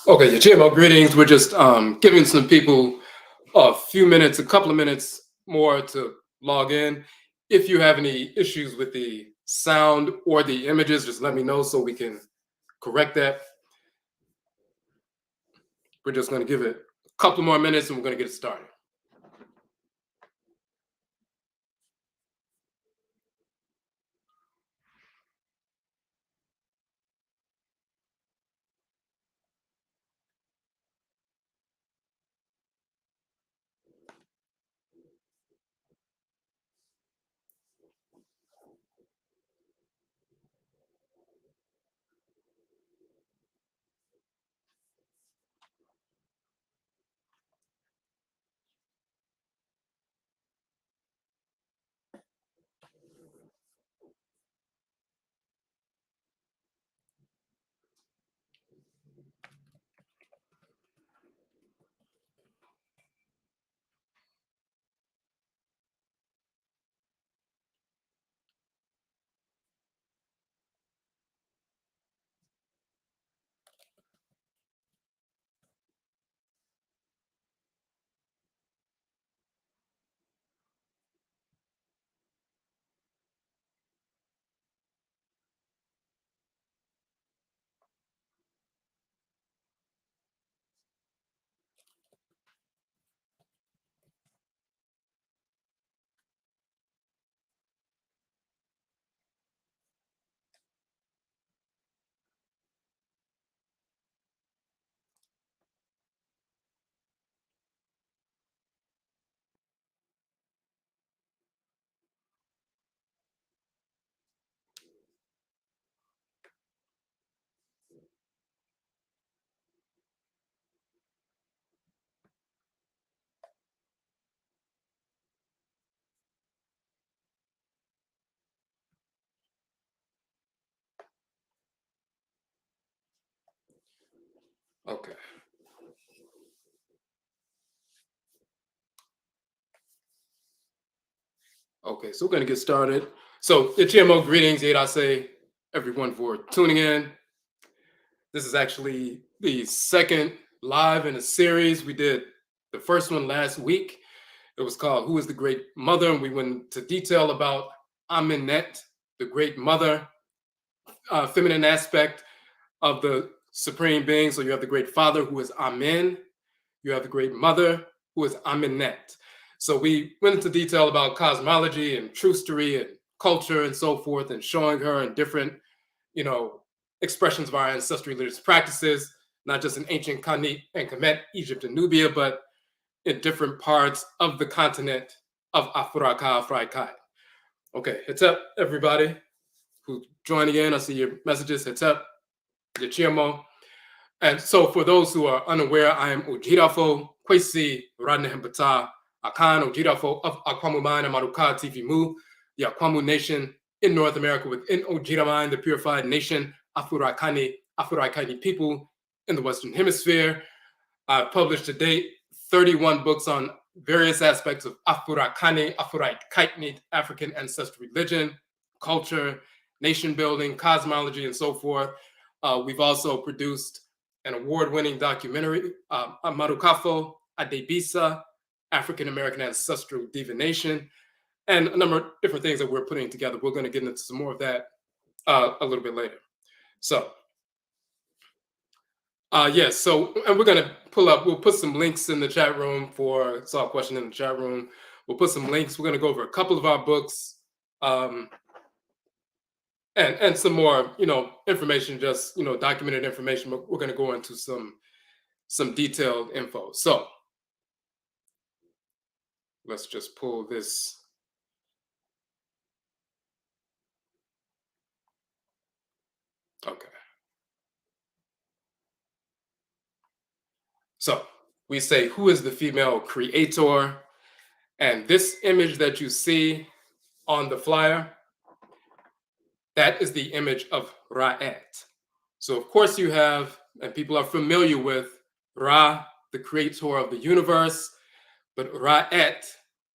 Okay, your GMO greetings. We're just giving some people a few minutes, a couple of minutes more to log in. If you have any issues with the sound or the images, just let me know so we can correct that. We're just going to give it a couple more minutes and we're going to get it started. Okay. Okay, so we're going to get started. So, the GMO greetings, Yedase, everyone for tuning in. This is actually the second live in a series. We did the first one last week. It was called Who is the Great Mother? And we went into detail about Amenet, the Great Mother, feminine aspect of the Supreme Being. So, you have the Great Father, who is Amen. You have the Great Mother, who is Amenet. So we went into detail about cosmology and trustery and culture and so forth, and showing her in different, you know, expressions of our ancestral religious practices, not just in ancient Khanit and Kemet, Egypt and Nubia, but in different parts of the continent of Afuraitkaitnit. Okay, hits up, everybody who's joining in. I see your messages. Hits up, your Chiamo. And so, for those who are unaware, I am Odwirafo, Kwesi Radnehembata, Akan Odwirafo of Akwamuman and Maruka TV Mu, the Akwamu Nation in North America within Ojiraman, the purified nation, Afurakani, Afuraitkaitnit people in the Western Hemisphere. I've published to date 31 books on various aspects of Afurakani, Afuraitkaitnit, African ancestral religion, culture, nation building, cosmology, and so forth. We've also produced an award-winning documentary, Marukafo Adebisa, African American Ancestral Divination, and a number of different things that we're putting together. We're going to get into some more of that a little bit later. So, yes, so, and we're going to we'll put some links in the chat room saw a question in the chat room. We'll put some links. We're going to go over a couple of our books. And some more, information, just, documented information. We're going to go into some detailed info. So let's just pull this. Okay. So we say, who is the female creator? And this image that you see on the flyer, that is the image of RAIT. So of course you have, and people are familiar with Ra, the creator of the universe, but RAIT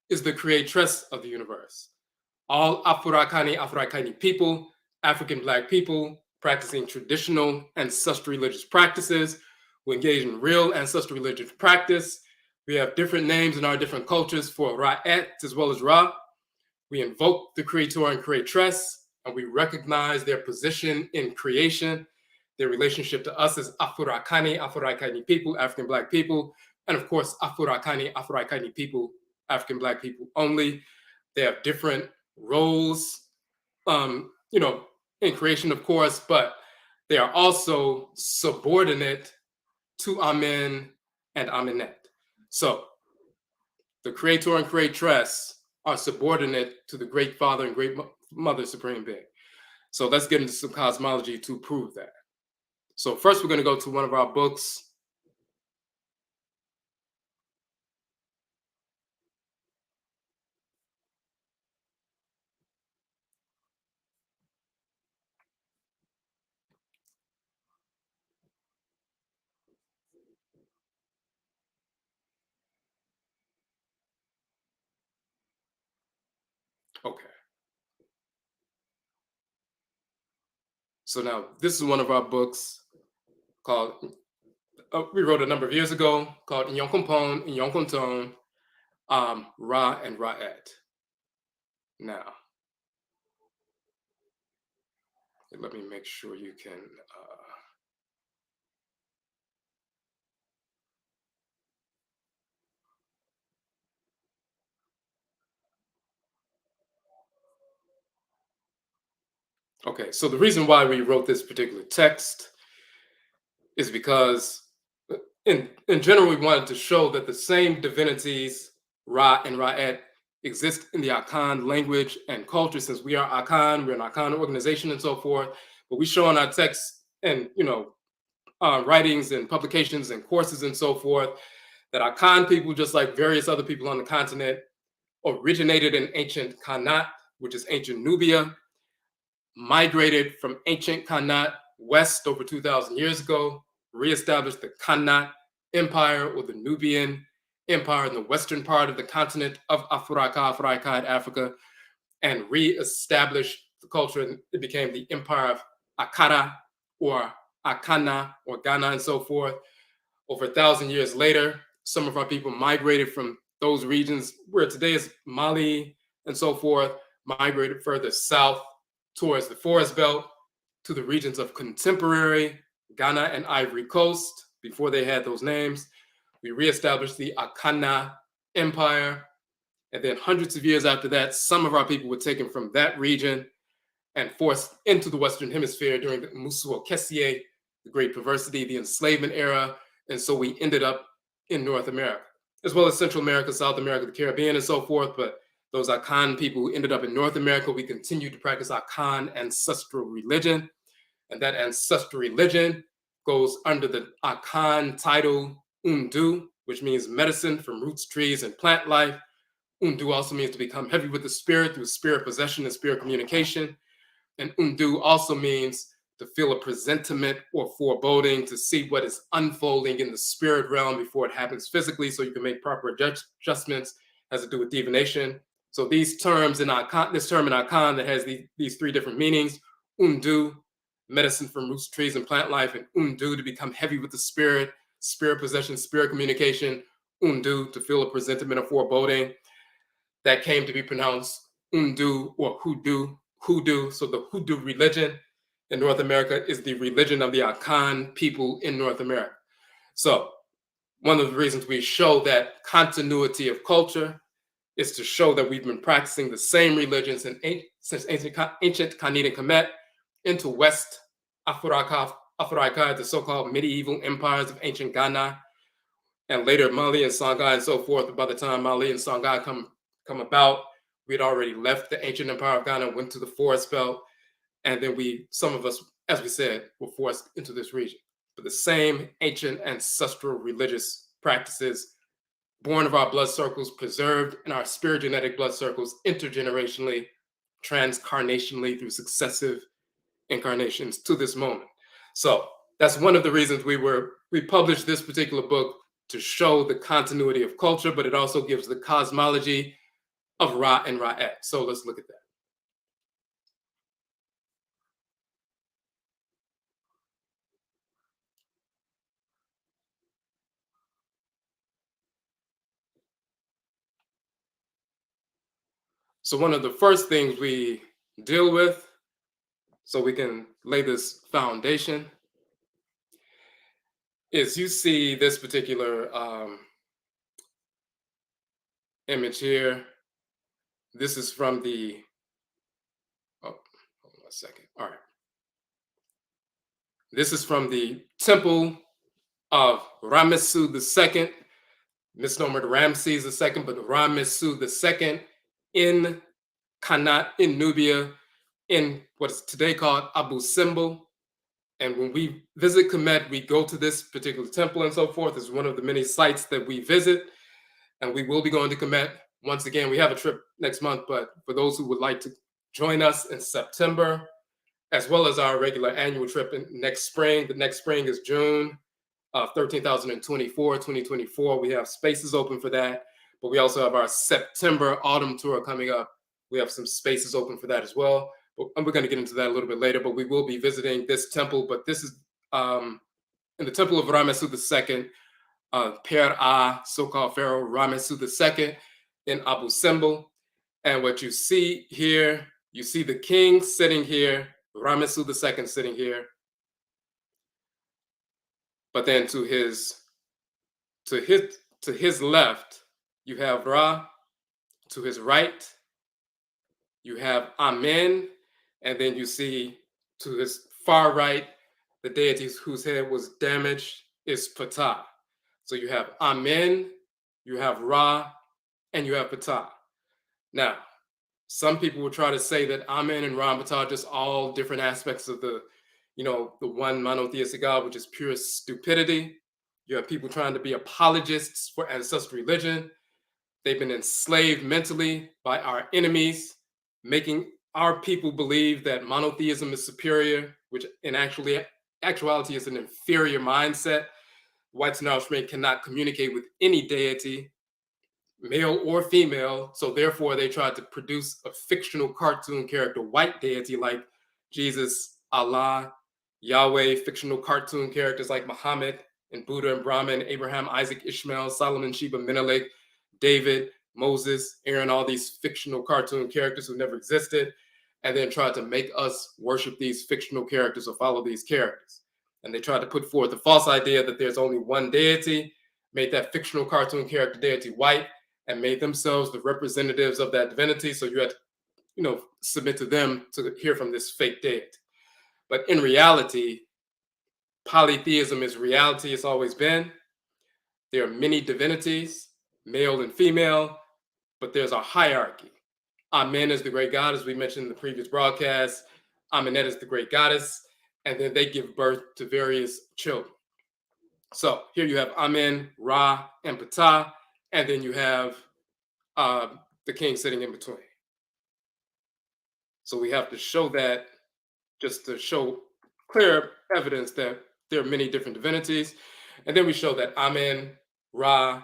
is the creatress of the universe. All Afurakani, Afuraitkaitnit people, African Black people, practicing traditional ancestral religious practices, who engage in real ancestral religious practice. We have different names in our different cultures for Ra'et as well as Ra. We invoke the creator and creatress, and we recognize their position in creation, their relationship to us as Afurakani, Afuraitkaitnit people, African Black people, and of course, Afurakani, Afuraitkaitnit people, African Black people only. They have different roles, in creation, of course, but they are also subordinate to Amen and Amenet. So the creator and creatress are subordinate to the great father and great mother supreme being. So let's get into some cosmology to prove that. So first we're going to go to one of our books. Okay. So now this is one of our books called, we wrote a number of years ago, called Nyonkompon, Nyonkonton, Ra and Ra'et. Now, let me make sure you can. Okay, so the reason why we wrote this particular text is because in general, we wanted to show that the same divinities, Ra and Ra'et, exist in the Akan language and culture. Since we are Akan, we're an Akan organization and so forth, but we show in our texts and, writings and publications and courses and so forth, that Akan people, just like various other people on the continent, originated in ancient Khanat, which is ancient Nubia, migrated from ancient Khanat west over 2,000 years ago, reestablished the Khanat Empire or the Nubian Empire in the western part of the continent of Afuraitkaitnit, Africa, and re-established the culture. And it became the Empire of Akara or Akana or Ghana and so forth. Over 1,000 years later, some of our people migrated from those regions where today is Mali and so forth, migrated further south towards the forest belt to the regions of contemporary Ghana and Ivory Coast before they had those names. We reestablished the Akana Empire. And then hundreds of years after that, some of our people were taken from that region and forced into the Western Hemisphere during the Musuo Kessie, the Great Perversity, the enslavement era. And so we ended up in North America, as well as Central America, South America, the Caribbean, and so forth. But those Akan people who ended up in North America, we continued to practice Akan ancestral religion. And that ancestral religion goes under the Akan title Undu, which means medicine from roots, trees, and plant life. Undu also means to become heavy with the spirit through spirit possession and spirit communication. And Undu also means to feel a presentiment or foreboding, to see what is unfolding in the spirit realm before it happens physically, so you can make proper adjustments. Has to do with divination. So these terms in Akan, this term in Akan that has these three different meanings: Undu, medicine from roots, trees, and plant life, and Undu, to become heavy with the spirit, spirit possession, spirit communication. Undu, to feel a presentiment or foreboding. That came to be pronounced Undu or Hoodoo. So the Hoodoo religion in North America is the religion of the Akan people in North America. So one of the reasons we show that continuity of culture is to show that we've been practicing the same religions since ancient Khanid and Kemet into West Afuraitkaitnit, the so-called medieval empires of ancient Ghana, and later Mali and Songhai and so forth. But by the time Mali and Songhai come about, we had already left the ancient empire of Ghana, went to the forest belt, and then some of us, as we said, were forced into this region. But the same ancient ancestral religious practices, born of our blood circles, preserved in our spirit genetic blood circles, intergenerationally, transcarnationally through successive incarnations to this moment. So that's one of the reasons we published this particular book, to show the continuity of culture, but it also gives the cosmology of Ra and Ra'et. So let's look at that. So one of the first things we deal with, so we can lay this foundation, is you see this particular image here. This is from the, oh, hold on a second. All right. This is from the temple of Ramesu II, misnomered Ramses II, but Ramesu II in Qanat, in Nubia, in what's today called Abu Simbel. And when we visit Kemet, we go to this particular temple and so forth. It's one of the many sites that we visit. And we will be going to Kemet. Once again, we have a trip next month, but for those who would like to join us in September, as well as our regular annual trip in next spring, the next spring is June 2024. We have spaces open for that, but we also have our September autumn tour coming up. We have some spaces open for that as well. And we're going to get into that a little bit later, but we will be visiting this temple. But this is in the temple of Ramesu II, Per-A, so-called Pharaoh Ramesu II in Abu Simbel. And what you see here, you see the king sitting here, Ramesu II sitting here. But then to his left, you have Ra. To his right, you have Amen. And then you see to his far right, the deity whose head was damaged is Ptah. So you have Amen, you have Ra, and you have Ptah. Now, some people will try to say that Amen and Ra and Ptah are just all different aspects of the one monotheistic God, which is pure stupidity. You have people trying to be apologists for ancestral religion. They've been enslaved mentally by our enemies, making our people believe that monotheism is superior, which in actuality is an inferior mindset. Whites and Australians cannot communicate with any deity. male or female. So therefore, they tried to produce a fictional cartoon character, white deity like Jesus, Allah, Yahweh, fictional cartoon characters like Muhammad and Buddha and Brahman, Abraham, Isaac, Ishmael, Solomon, Sheba, Menelik, David, Moses, Aaron, all these fictional cartoon characters who never existed, and then tried to make us worship these fictional characters or follow these characters. And they tried to put forth the false idea that there's only one deity, made that fictional cartoon character deity white, and made themselves the representatives of that divinity. So you had to, submit to them to hear from this fake deity. But in reality, polytheism is reality. It's always been. There are many divinities, male and female, but there's a hierarchy. Amen is the great god, as we mentioned in the previous broadcast. Amenet is the great goddess, and then they give birth to various children. So here you have Amen, Ra, and Ptah, and then you have the king sitting in between. So we have to show that, just to show clear evidence that there are many different divinities. And then we show that Amen, Ra,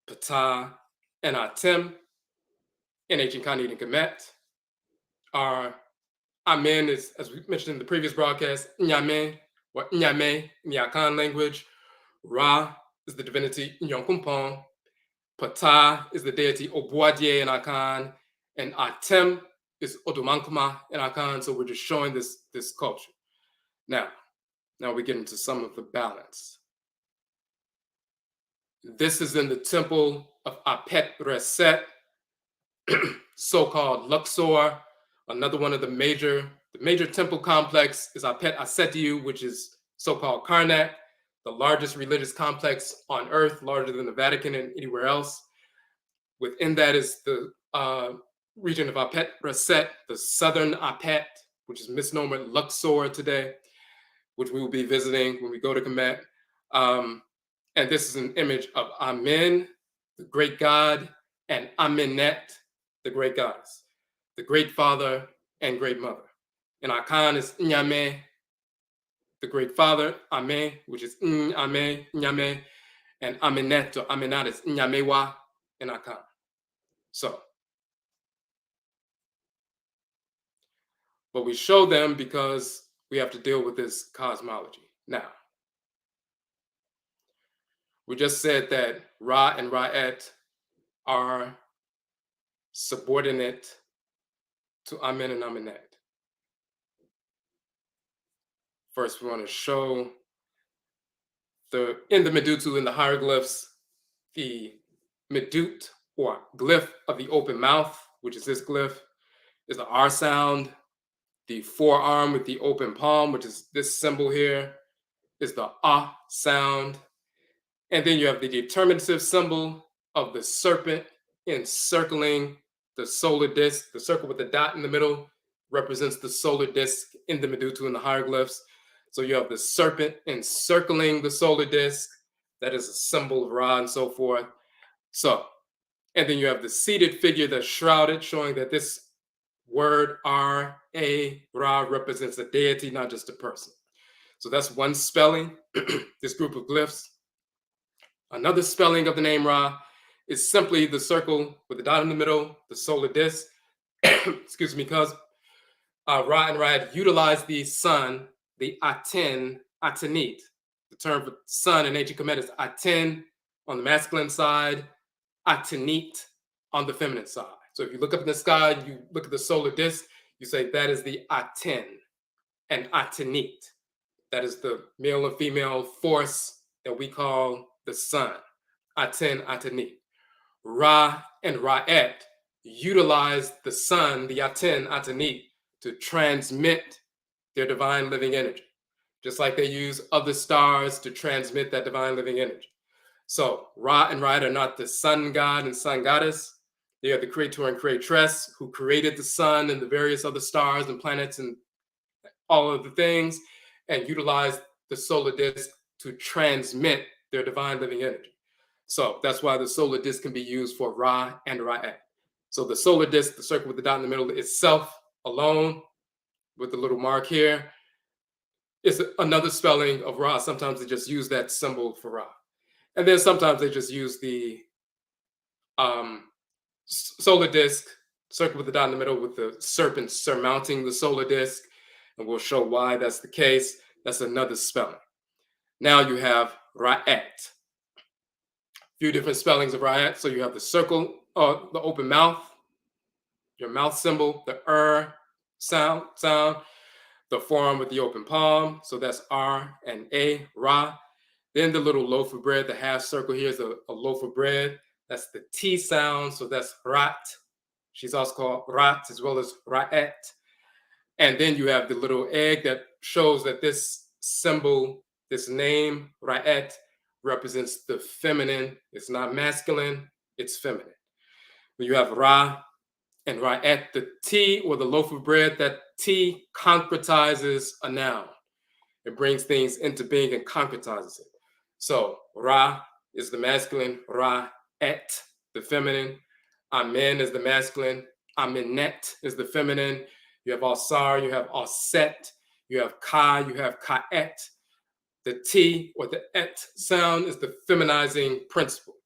Ptah, and Atem in ancient Khanid and Kemet are Amen is, as we mentioned in the previous broadcast, Nyame or Nyame in the Akan language. Ra is the divinity Nyonkumpon. Ptah is the deity Obuadie in Akan. And Atem is Odumankuma in Akan. So we're just showing this culture. Now we get into some of the balance. This is in the temple of Apet Reset, so-called Luxor. Another one of the major temple complex is Apet Asetiu, which is so-called Karnak, the largest religious complex on earth, larger than the Vatican and anywhere else. Within that is the region of Apet Reset, the southern Apet, which is misnomer Luxor today, which we will be visiting when we go to Kemet. And this is an image of Amen, the great god, and Amenet, the great goddess, the great father and great mother. And Akan is Nyame, the great father, Ame, which is Ame, Nyame, and Amenet or Amenat is Nyamewa in Akan. So, but we show them because we have to deal with this cosmology. Now, we just said that Ra and Ra'et are subordinate to Amen and Amenet. First, we want to show in the Medutu, in the hieroglyphs, the Medut or glyph of the open mouth, which is this glyph, is the R sound. The forearm with the open palm, which is this symbol here, is the Ah sound. And then you have the determinative symbol of the serpent encircling the solar disk. The circle with the dot in the middle represents the solar disk in the Medutu and the hieroglyphs. So you have the serpent encircling the solar disk. That is a symbol of Ra and so forth. So, and then you have the seated figure that's shrouded, showing that this word Ra represents a deity, not just a person. So that's one spelling, this group of glyphs. Another spelling of the name Ra is simply the circle with the dot in the middle, the solar disk. Excuse me, because Ra and Ra utilized the sun, the Aten, Atenit. The term for sun in ancient Kemet is Aten on the masculine side, Atenit on the feminine side. So if you look up in the sky, you look at the solar disk, you say that is the Aten and Atenit. That is the male and female force that we call the sun, Aten, Atenit. Ra and Ra'et utilize the sun, the Aten, Atenit, to transmit their divine living energy, just like they use other stars to transmit that divine living energy. So Ra and Ra'et are not the sun god and sun goddess. They are the creator and creatress who created the sun and the various other stars and planets and all of the things, and utilized the solar disk to transmit their divine living energy. So that's why the solar disk can be used for Ra and Ra'et. So the solar disk, the circle with the dot in the middle itself alone, with the little mark here, is another spelling of Ra. Sometimes they just use that symbol for Ra. And then sometimes they just use the Um, Solar disk, circle with the dot in the middle with the serpent surmounting the solar disk, and we'll show why that's the case. That's another spelling. Now you have Ra'at. Few different spellings of Ra'at. So you have the circle, the open mouth, your mouth symbol, the sound, the forearm with the open palm. So that's R and A, Ra. Then the little loaf of bread, the half circle here is a loaf of bread. That's the T sound. So that's Rat. She's also called Rat as well as Ra'at. And then you have the little egg that shows that this symbol, this name, Ra'at, represents the feminine. It's not masculine, it's feminine. When you have Ra and Ra'at, the T or the loaf of bread, that T concretizes a noun. It brings things into being and concretizes it. So Ra is the masculine, Ra'at, the feminine. Amen is the masculine, Amenet is the feminine. You have Asar, you have Aset, you have Ka, you have Ka'et. The T or the et sound is the feminizing principle.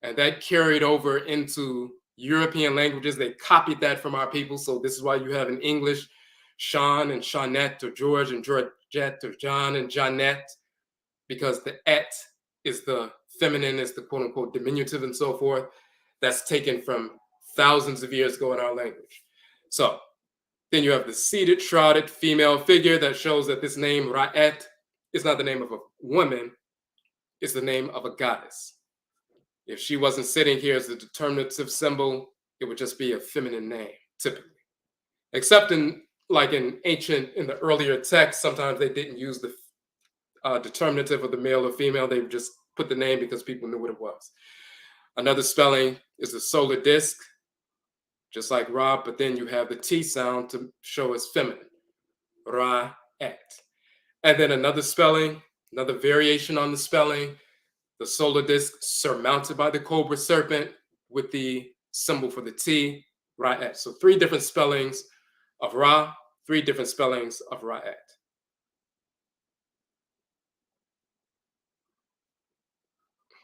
And that carried over into European languages. They copied that from our people. So this is why you have in English Sean and Shawnette, or George and Georgette, or John and Johnette, because the et is the feminine, is the quote unquote diminutive and so forth. That's taken from thousands of years ago in our language. So then you have the seated, shrouded female figure that shows that this name, Ra'at, is not the name of a woman, it's the name of a goddess. If she wasn't sitting here as a determinative symbol, it would just be a feminine name, typically. Except in the earlier texts, sometimes they didn't use the determinative of the male or female. They would just put the name because people knew what it was. Another spelling is the solar disk, just like Ra, but then you have the T sound to show it's feminine, Ra'at. And then another spelling, another variation on the spelling, the solar disk surmounted by the cobra serpent with the symbol for the T, Ra'at. So 3 different spellings of Ra, 3 different spellings of Ra'at.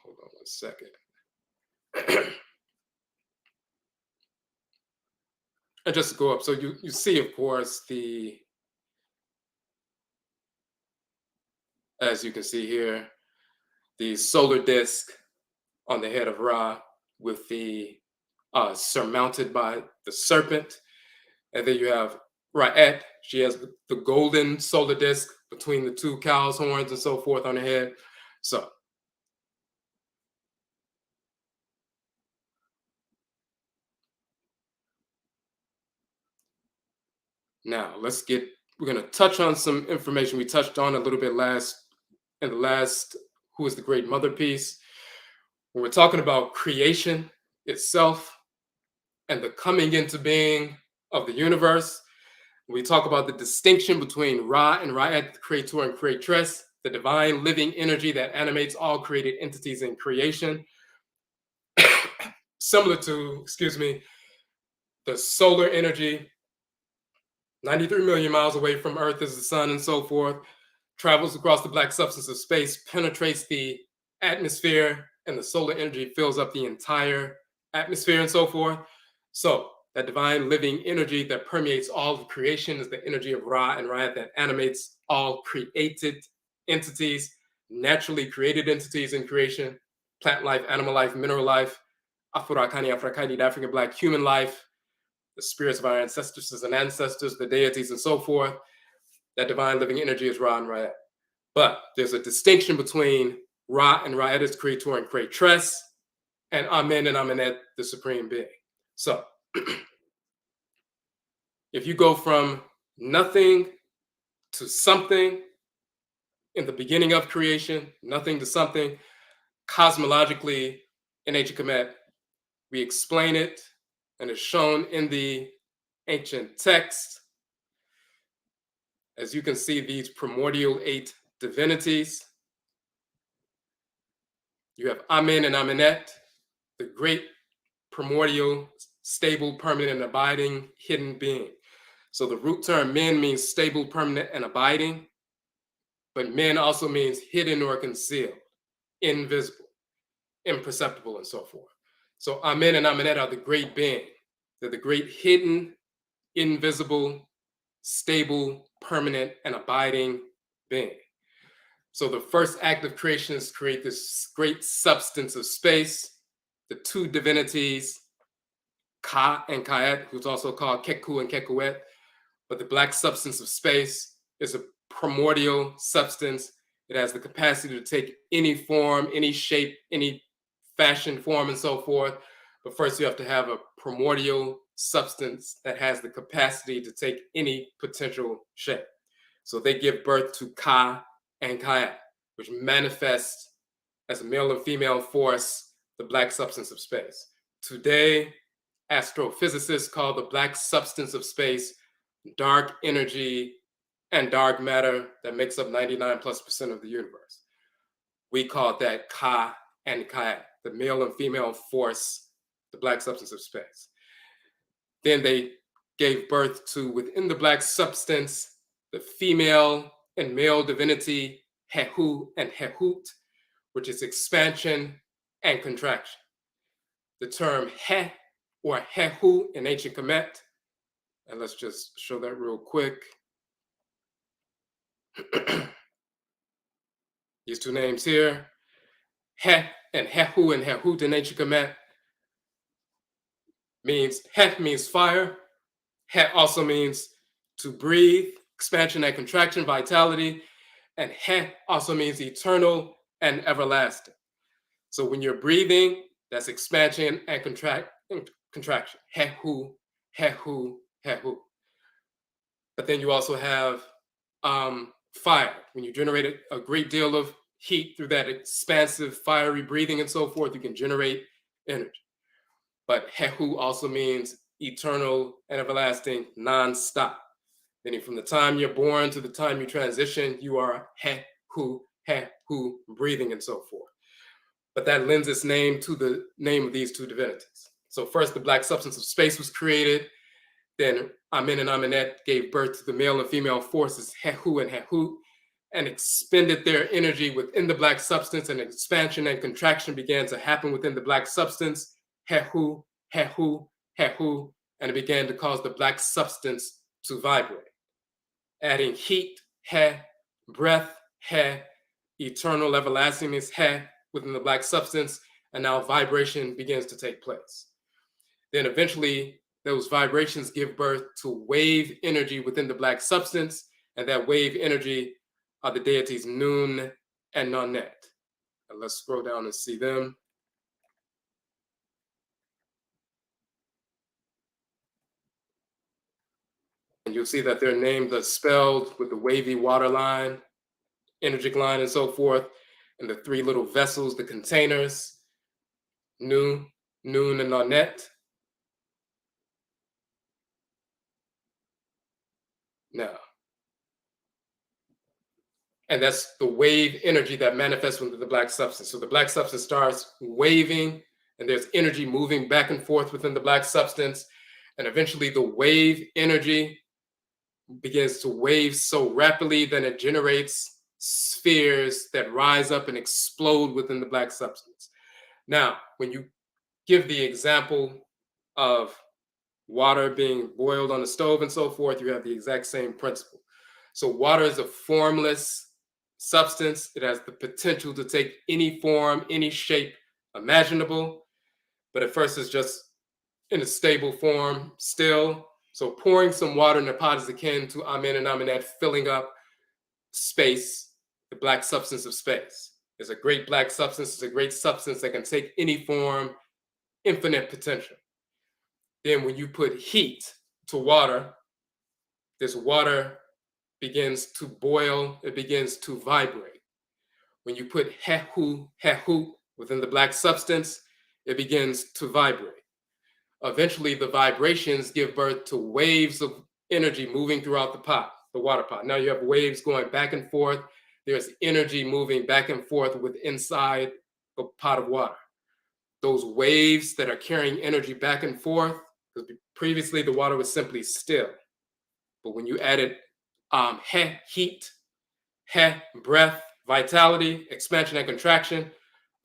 Hold on 1 second. And just to go up, so you see, of course, as you can see here, the solar disk on the head of Ra with the surmounted by the serpent. And then you have Ra'at. She has the golden solar disk between the 2 cow's horns and so forth on her head. So now we're going to touch on some information we touched on a little bit in the last Who is the Great Mother piece. When we're talking about creation itself and the coming into being of the universe, we talk about the distinction between Ra and Ra'at, the creator and creatress, the divine living energy that animates all created entities in creation. Similar to, the solar energy, 93 million miles away from Earth is the sun and so forth, travels across the black substance of space, penetrates the atmosphere, and the solar energy fills up the entire atmosphere and so forth. So that divine living energy that permeates all of creation is the energy of Ra and Ra'at that animates all created entities, naturally created entities in creation, plant life, animal life, mineral life, Afurakani, Afuraitkaitnit, African Black human life, the spirits of our ancestors and ancestors, the deities and so forth. That divine living energy is Ra and Ra'at. But there's a distinction between Ra and Ra'at as creator and creatress, and Amen and Amenet, the supreme being. So if you go from nothing to something in the beginning of creation, nothing to something, cosmologically in ancient Kemet, we explain it, and it's shown in the ancient text. As you can see, these primordial 8 divinities. You have Amen and Amenet, the great primordial, stable, permanent, and abiding hidden being. So the root term men means stable, permanent, and abiding, but men also means hidden or concealed, invisible, imperceptible, and so forth. So Amen and Amenet are the great being. They're the great hidden, invisible, stable, permanent, and abiding being. So the first act of creation is to create this great substance of space, the two divinities, Ka and Kaet, who's also called Keku and Kekuet. But the black substance of space is a primordial substance. It has the capacity to take any form, any shape, any fashion, form, and so forth. But first, you have to have a primordial substance that has the capacity to take any potential shape. So they give birth to Ka and Kaya, which manifests as a male and female force, the black substance of space. Today, astrophysicists call the black substance of space dark energy and dark matter that makes up 99+% of the universe. We call that Ka and Kaya, the male and female force, the black substance of space. Then they gave birth to, within the black substance, the female and male divinity, Hehu and Hehut, which is expansion and contraction. The term He or Hehu in ancient Kemet, and let's just show that real quick. These two names here, He and Hehu and Hehut in ancient Kemet, means He means fire. He also means to breathe, expansion and contraction, vitality. And He also means eternal and everlasting. So when you're breathing, that's expansion and contraction. Hehu, Hehu, Hehu. But then you also have fire. When you generate a great deal of heat through that expansive, fiery breathing and so forth, you can generate energy. But Hehu also means eternal and everlasting, non-stop. Meaning from the time you're born to the time you transition, you are Hehu, Hehu, breathing and so forth. But that lends its name to the name of these two divinities. So first, the black substance of space was created. Then Amen and Amenet gave birth to the male and female forces, Hehu and Hehut, and expended their energy within the black substance, and expansion and contraction began to happen within the black substance, Hehu, Hehu, Hehu, and it began to cause the black substance to vibrate, adding heat, He, breath, He, eternal everlastingness, He, within the black substance, and now vibration begins to take place. Then eventually, those vibrations give birth to wave energy within the black substance, and that wave energy are the deities Nun and Nonet. And let's scroll down and see them. And you'll see that they're named as spelled with the wavy water line, energetic line, and so forth, and the three little vessels, the containers, Nun, Nun, and Nonet. Now, and that's the wave energy that manifests within the black substance. So the black substance starts waving, and there's energy moving back and forth within the black substance. And eventually the wave energy begins to wave so rapidly that it generates spheres that rise up and explode within the black substance. Now, when you give the example of water being boiled on the stove and so forth, you have the exact same principle. So water is a formless substance. It has the potential to take any form, any shape imaginable, but at first it's just in a stable form still. So pouring some water in a pot is akin to Amen and Amenet filling up space, the black substance of space. It's a great black substance. It's a great substance that can take any form, infinite potential. Then when you put heat to water, this water begins to boil, it begins to vibrate. When you put Hehu, Hehu within the black substance, it begins to vibrate. Eventually, the vibrations give birth to waves of energy moving throughout the pot, the water pot. Now you have waves going back and forth. There's energy moving back and forth with inside a pot of water. Those waves that are carrying energy back and forth, because previously the water was simply still. But when you added He, heat, He, breath, vitality, expansion and contraction,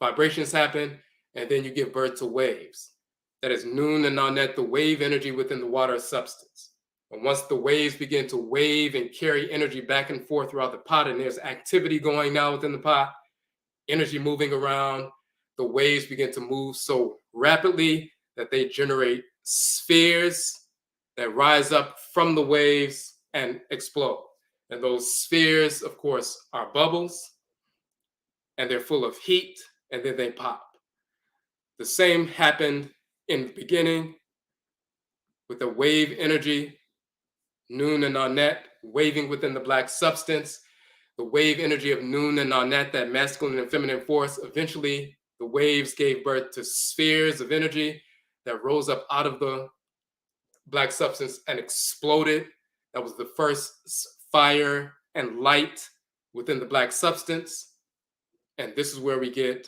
vibrations happen, and then you give birth to waves. That is Nun and Anet, the wave energy within the water substance. And once the waves begin to wave and carry energy back and forth throughout the pot, and there's activity going now within the pot, energy moving around, the waves begin to move so rapidly that they generate spheres that rise up from the waves and explode. And those spheres, of course, are bubbles, and they're full of heat, and then they pop. The same happened in the beginning with the wave energy, Nun and Anet, waving within the black substance. The wave energy of Nun and Anet, that masculine and feminine force, eventually the waves gave birth to spheres of energy that rose up out of the black substance and exploded. That was the first fire and light within the black substance. And this is where we get,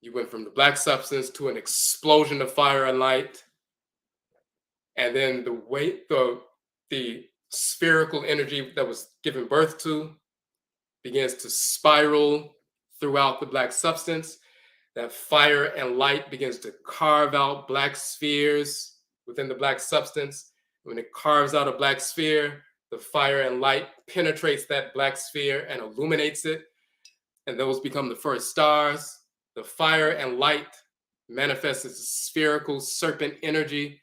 you went from the black substance to an explosion of fire and light. And then the spherical energy that was given birth to begins to spiral throughout the black substance. That fire and light begins to carve out black spheres within the black substance. When it carves out a black sphere, the fire and light penetrates that black sphere and illuminates it. And those become the first stars. The fire and light manifests as spherical serpent energy,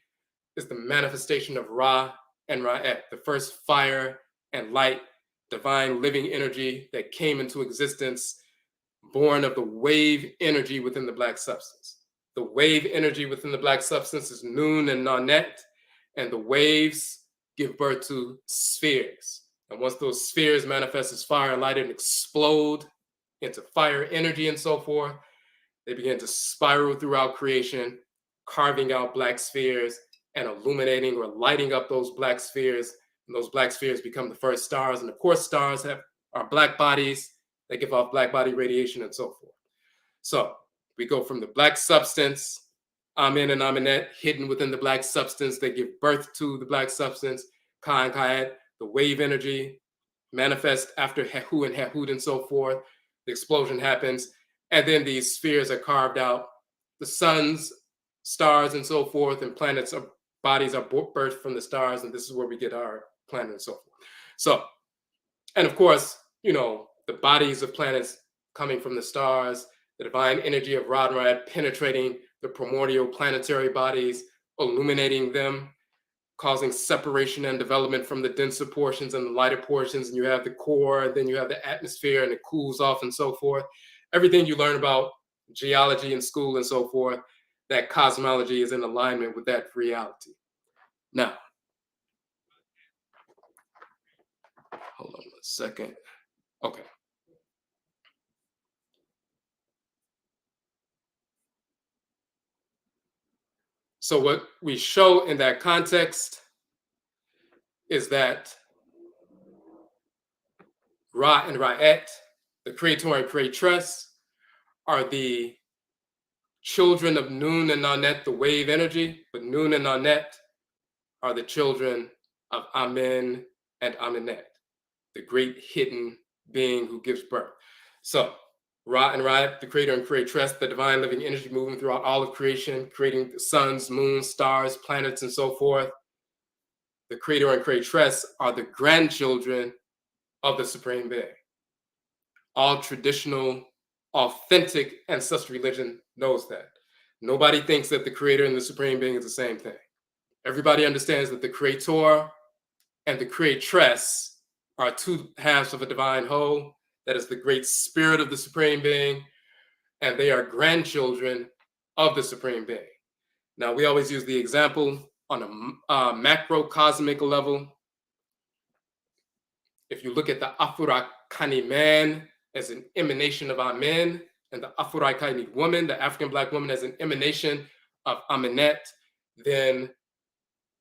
is the manifestation of Ra and Ra'et, the first fire and light, divine living energy that came into existence, born of the wave energy within the black substance. The wave energy within the black substance is Nun and Nanet, and the waves give birth to spheres. And once those spheres manifest as fire and light and explode into fire energy and so forth, they begin to spiral throughout creation, carving out black spheres and illuminating or lighting up those black spheres. And those black spheres become the first stars. And of course, stars are black bodies that give off black body radiation and so forth. So we go from the black substance, Amen and Amenet, hidden within the black substance. They give birth to the black substance, Ka and Kayet, the wave energy, manifest after Hehu and Hehud and so forth. The explosion happens. And then these spheres are carved out. The suns, stars, and so forth, and planets, bodies are birthed from the stars, and this is where we get our planet and so forth. So, and of course, the bodies of planets coming from the stars, the divine energy of Ra and Ra'et penetrating the primordial planetary bodies, illuminating them, causing separation and development from the denser portions and the lighter portions. And you have the core, and then you have the atmosphere, and it cools off and so forth. Everything you learn about geology in school and so forth, that cosmology is in alignment with that reality. Now, hold on a second. Okay. So what we show in that context is that Ra and Ra'et, the Creator and Creatress, are the children of Nun and Nanet, the wave energy, but Nun and Nanet are the children of Amen and Amenet, the great hidden being who gives birth. So Ra and Ra'et, the Creator and Creatress, the divine living energy moving throughout all of creation, creating the suns, moons, stars, planets, and so forth. The Creator and Creatress are the grandchildren of the Supreme Being. All traditional, authentic ancestral religion knows that. Nobody thinks that the Creator and the Supreme Being is the same thing. Everybody understands that the Creator and the Creatress are two halves of a divine whole. That is the great spirit of the Supreme Being, and they are grandchildren of the Supreme Being. Now, we always use the example on a macrocosmic level. If you look at the Afurakani man as an emanation of Amen, and the Afuraitkaitnit woman, the African Black woman, as an emanation of Amenet, then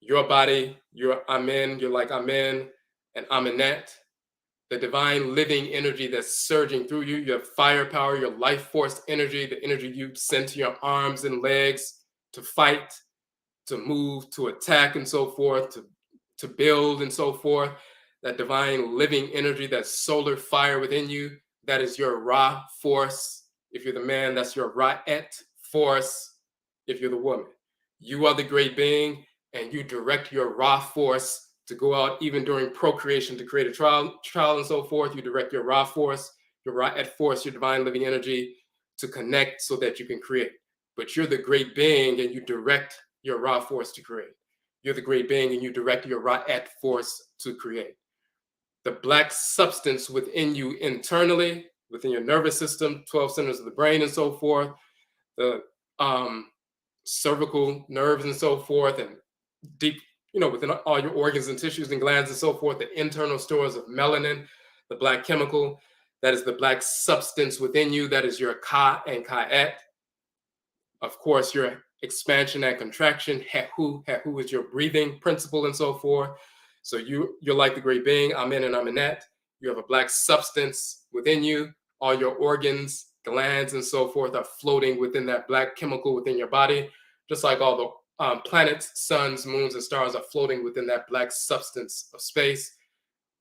your body, you're Amen, you're like Amen, and Amenet, the divine living energy that's surging through you, your firepower, your life force energy, the energy you send to your arms and legs to fight, to move, to attack, and so forth, to build and so forth, that divine living energy, that solar fire within you, that is your Ra force. If you're the man, that's your Ra'et force. If you're the woman, you are the great being, and you direct your Ra force to go out even during procreation to create a child and so forth. You direct your Ra force, your Ra'et force, your divine living energy to connect so that you can create. But you're the great being, and you direct your Ra force to create. You're the great being, and you direct your Ra'et force to create. The black substance within you internally, within your nervous system, 12 centers of the brain and so forth, the cervical nerves and so forth, and deep, within all your organs and tissues and glands and so forth, the internal stores of melanin, the black chemical, that is the black substance within you, that is your Ka and Ka'et. Of course, your expansion and contraction, Hehu is your breathing principle and so forth. So you're like the great being, Amen and Amenet. You have a black substance within you. All your organs, glands, and so forth are floating within that black chemical within your body, just like all the planets, suns, moons, and stars are floating within that black substance of space.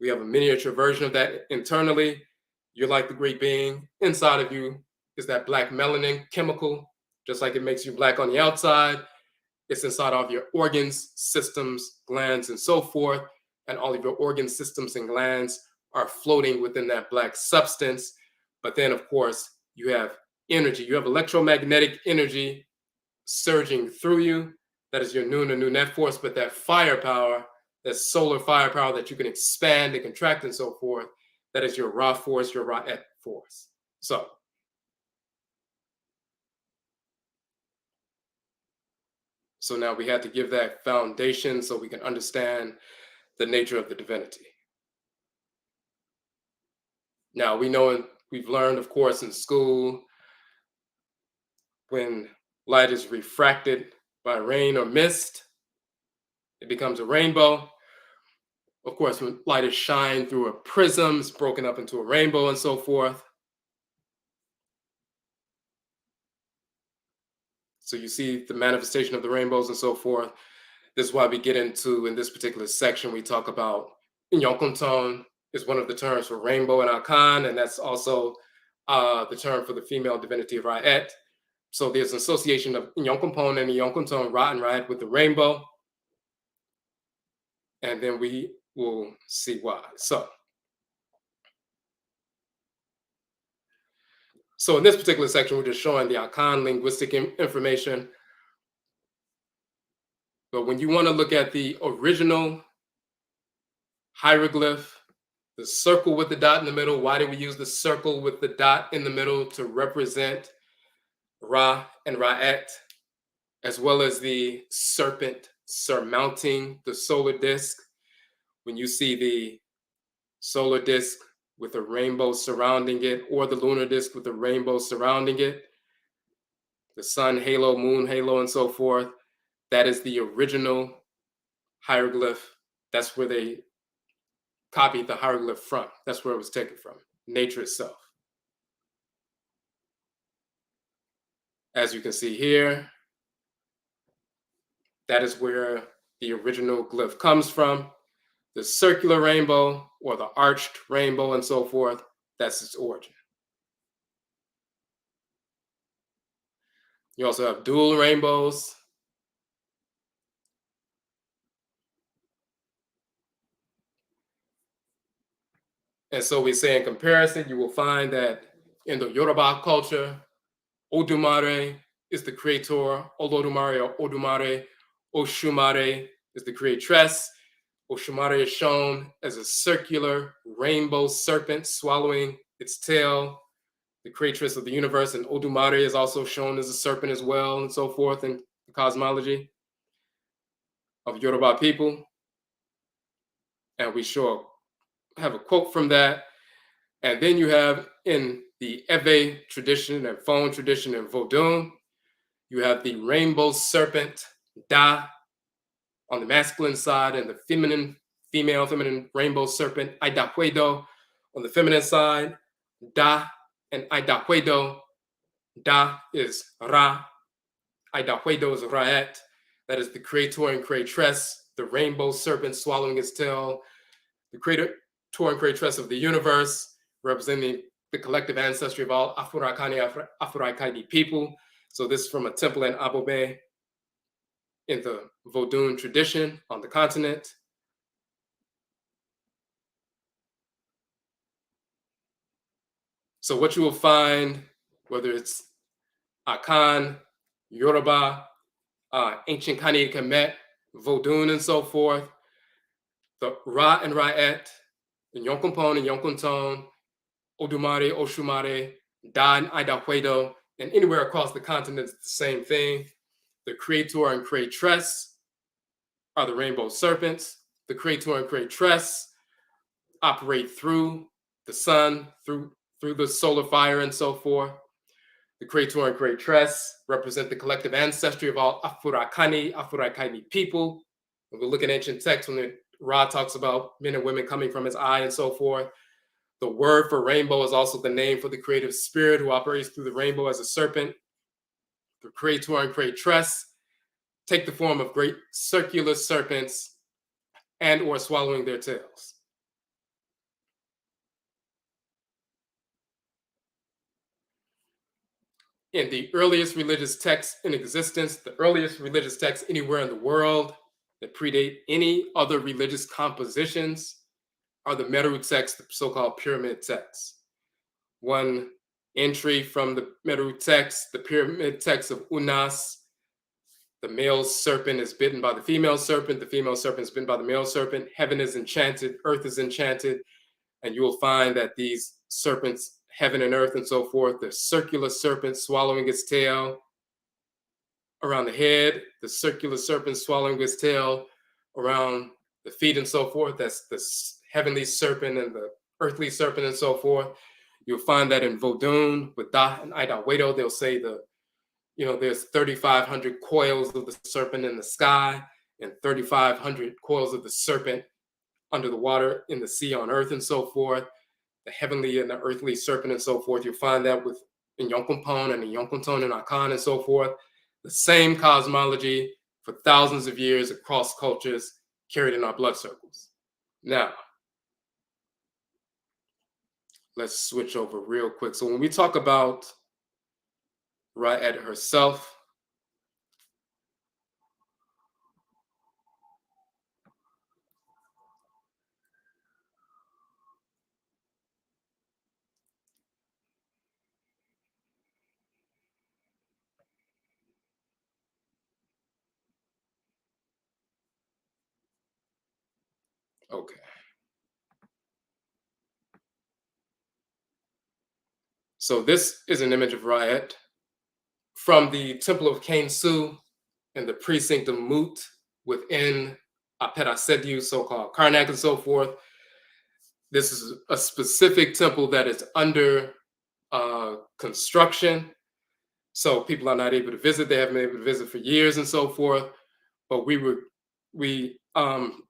We have a miniature version of that internally. You're like the great being. Inside of you is that black melanin chemical, just like it makes you black on the outside. It's inside of your organs, systems, glands, and so forth. And all of your organs, systems, and glands are floating within that black substance. But then, of course, you have energy. You have electromagnetic energy surging through you. That is your Nun and Nunet force. But that firepower, that solar firepower that you can expand and contract and so forth, that is your Ra force, your Ra'et force. So now we had to give that foundation so we can understand the nature of the divinity. Now we know, and we've learned, of course, in school, when light is refracted by rain or mist, it becomes a rainbow. Of course, when light is shined through a prism, it's broken up into a rainbow and so forth. So you see the manifestation of the rainbows and so forth. This is why we get into, in this particular section, we talk about Inyokunton is one of the terms for rainbow in Akan, and that's also the term for the female divinity of Ra'et. So there's an association of Inyokunpon and Inyokunton, Ra and Ra'et, with the rainbow. And then we will see why. So in this particular section, we're just showing the Akan linguistic information. But when you want to look at the original hieroglyph, the circle with the dot in the middle, why do we use the circle with the dot in the middle to represent Ra and Ra'et, as well as the serpent surmounting the solar disk? When you see the solar disk with a rainbow surrounding it, or the lunar disk with a rainbow surrounding it, the sun halo, moon halo, and so forth, that is the original hieroglyph. That's where they copied the hieroglyph from. That's where it was taken from, nature itself. As you can see here, that is where the original glyph comes from. The circular rainbow or the arched rainbow and so forth, that's its origin. You also have dual rainbows. And so we say in comparison, you will find that in the Yoruba culture, Odumare is the creator, Olodumare or Odumare, Oshumare is the creatress. Oshumare is shown as a circular rainbow serpent swallowing its tail, the creatress of the universe, and Odumare is also shown as a serpent as well, and so forth in the cosmology of Yoruba people. And we sure have a quote from that. And then you have in the Ewe tradition and Fon tradition and Vodun, you have the rainbow serpent, Da, on the masculine side, and the female feminine rainbow serpent, Aidahuedo, on the feminine side, Da and Aidahuedo. Da is Ra, Aidahuedo is Ra'et. That is the creator and creatress, the rainbow serpent swallowing its tail, the creator and creatress of the universe, representing the collective ancestry of all Afurakani, Afuraitkaitnit people. So this is from a temple in Abobe in the Vodun tradition on the continent. So what you will find, whether it's Akan, Yoruba, ancient Kani Kemet, Vodun, and so forth, the Ra and Ra'et, the Yonkumpon and Yonkuntone, Odumare, Oshumare, Da and Idahuedo, and anywhere across the continent, it's the same thing. The Creator and Creatress are the rainbow serpents. The Creator and Creatress operate through the sun, through the solar fire, and so forth. The Creator and Creatress represent the collective ancestry of all Afurakani, Afuraitkaitnit people. When we look at ancient texts, when the Ra talks about men and women coming from his eye and so forth, the word for rainbow is also the name for the creative spirit who operates through the rainbow as a serpent. The Creator and Creatress take the form of great circular serpents and or swallowing their tails. In the earliest religious texts in existence, the earliest religious texts anywhere in the world that predate any other religious compositions are the Meru texts, the so-called pyramid texts. One entry from the Meru text, the pyramid text of Unas, the male serpent is bitten by the female serpent is bitten by the male serpent, heaven is enchanted, earth is enchanted, and you will find that these serpents, heaven and earth and so forth, the circular serpent swallowing its tail around the head, the circular serpent swallowing its tail around the feet and so forth. That's the heavenly serpent and the earthly serpent and so forth. You'll find that in Vodun with Da and Ida Wedo, they'll say there's 3,500 coils of the serpent in the sky and 3,500 coils of the serpent under the water in the sea on earth and so forth. The heavenly and the earthly serpent and so forth. You'll find that in Yonkumpon and in Yonkunton and Akan and so forth. The same cosmology for thousands of years across cultures carried in our blood circles. Now, let's switch over real quick. So when we talk about Ra'et herself, okay. So this is an image of Ra'et from the Temple of Kainsu in the precinct of Mut within Aperasedu, so-called Karnak and so forth. This is a specific temple that is under construction. So people are not able to visit. They haven't been able to visit for years and so forth. But we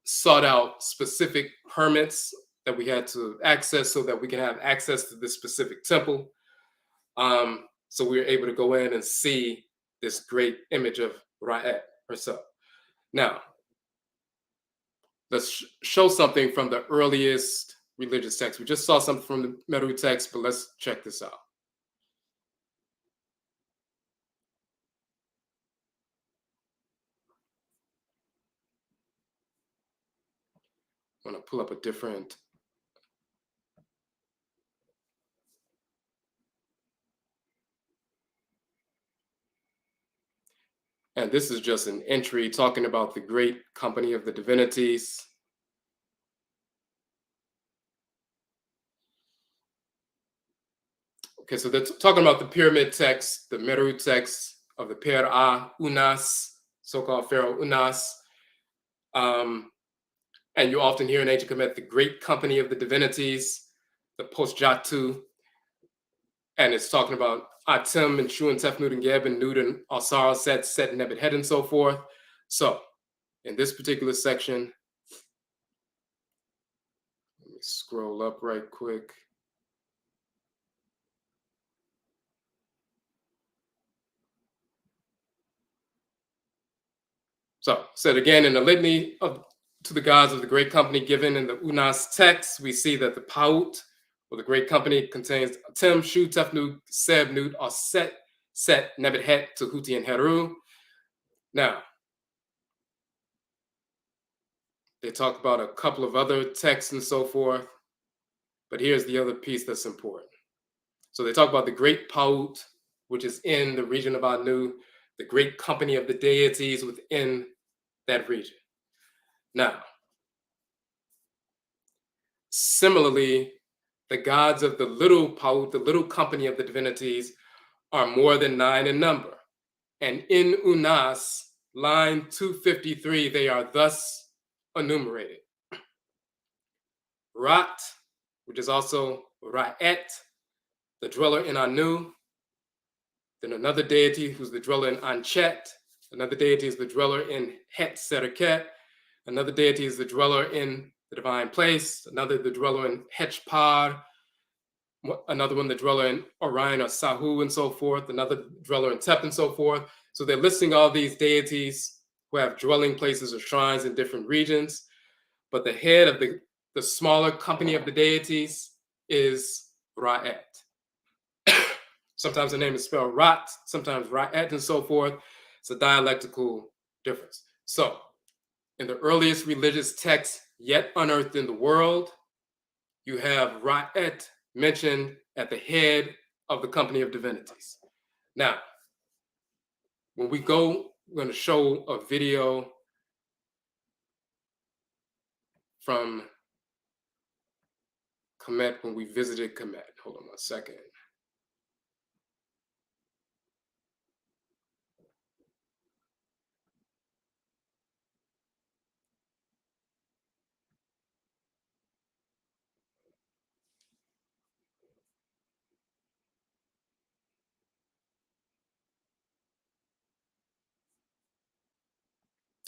sought out specific permits that we had to access so that we can have access to this specific temple. So we were able to go in and see this great image of Ra'et herself. Now, let's show something from the earliest religious text. We just saw something from the Meru text, but let's check this out. I'm going to pull up a different. And this is just an entry talking about the great company of the divinities. Okay, so they're talking about the pyramid text, the Meru text of the Per-A Unas, so-called Pharaoh Unas. And you often hear in ancient Kemet the great company of the divinities, the Postjatu, and it's talking about Atem and Shu and Tefnut and Geb and Nut and Asara, Set, Nebuchadnezzar, and so forth. So in this particular section, let me scroll up right quick. So said again in the litany to the gods of the great company given in the Unas text, we see that the Paut Well, the great company contains Tim, Shu, Tefnu, Seb, Nut, Aset, Set, Nebet, Het, Tahuti, and Heru. Now, they talk about a couple of other texts and so forth, but here's the other piece that's important. So they talk about the great Paut, which is in the region of Anu, the great company of the deities within that region. Now, similarly, the gods of the little Paut, the little company of the divinities, are more than 9 in number. And in Unas, line 253, they are thus enumerated. Rat, which is also Ra'et, the dweller in Anu. Then another deity who's the dweller in Anchet. Another deity is the dweller in Het Sereket. Another deity is the dweller in the divine place. Another, the dweller in Hechpar. Another one, the dweller in Orion or Sahu and so forth. Another dweller in Tep and so forth. So they're listing all these deities who have dwelling places or shrines in different regions. But the head of the smaller company of the deities is Ra'et. Sometimes the name is spelled Rat, sometimes Ra'et and so forth. It's a dialectical difference. So in the earliest religious texts yet unearthed in the world, you have Ra'et mentioned at the head of the company of divinities. Now, when we go, we're going to show a video from Kemet when we visited Kemet. Hold on one second.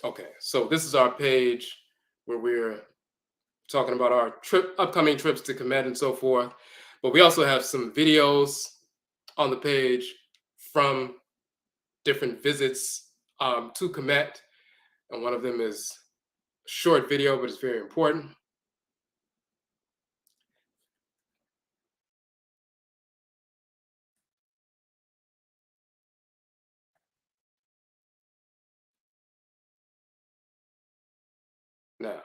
Okay, so this is our page where we're talking about our upcoming trips to Kemet and so forth. But we also have some videos on the page from different visits to Kemet. And one of them is a short video, but it's very important. Now,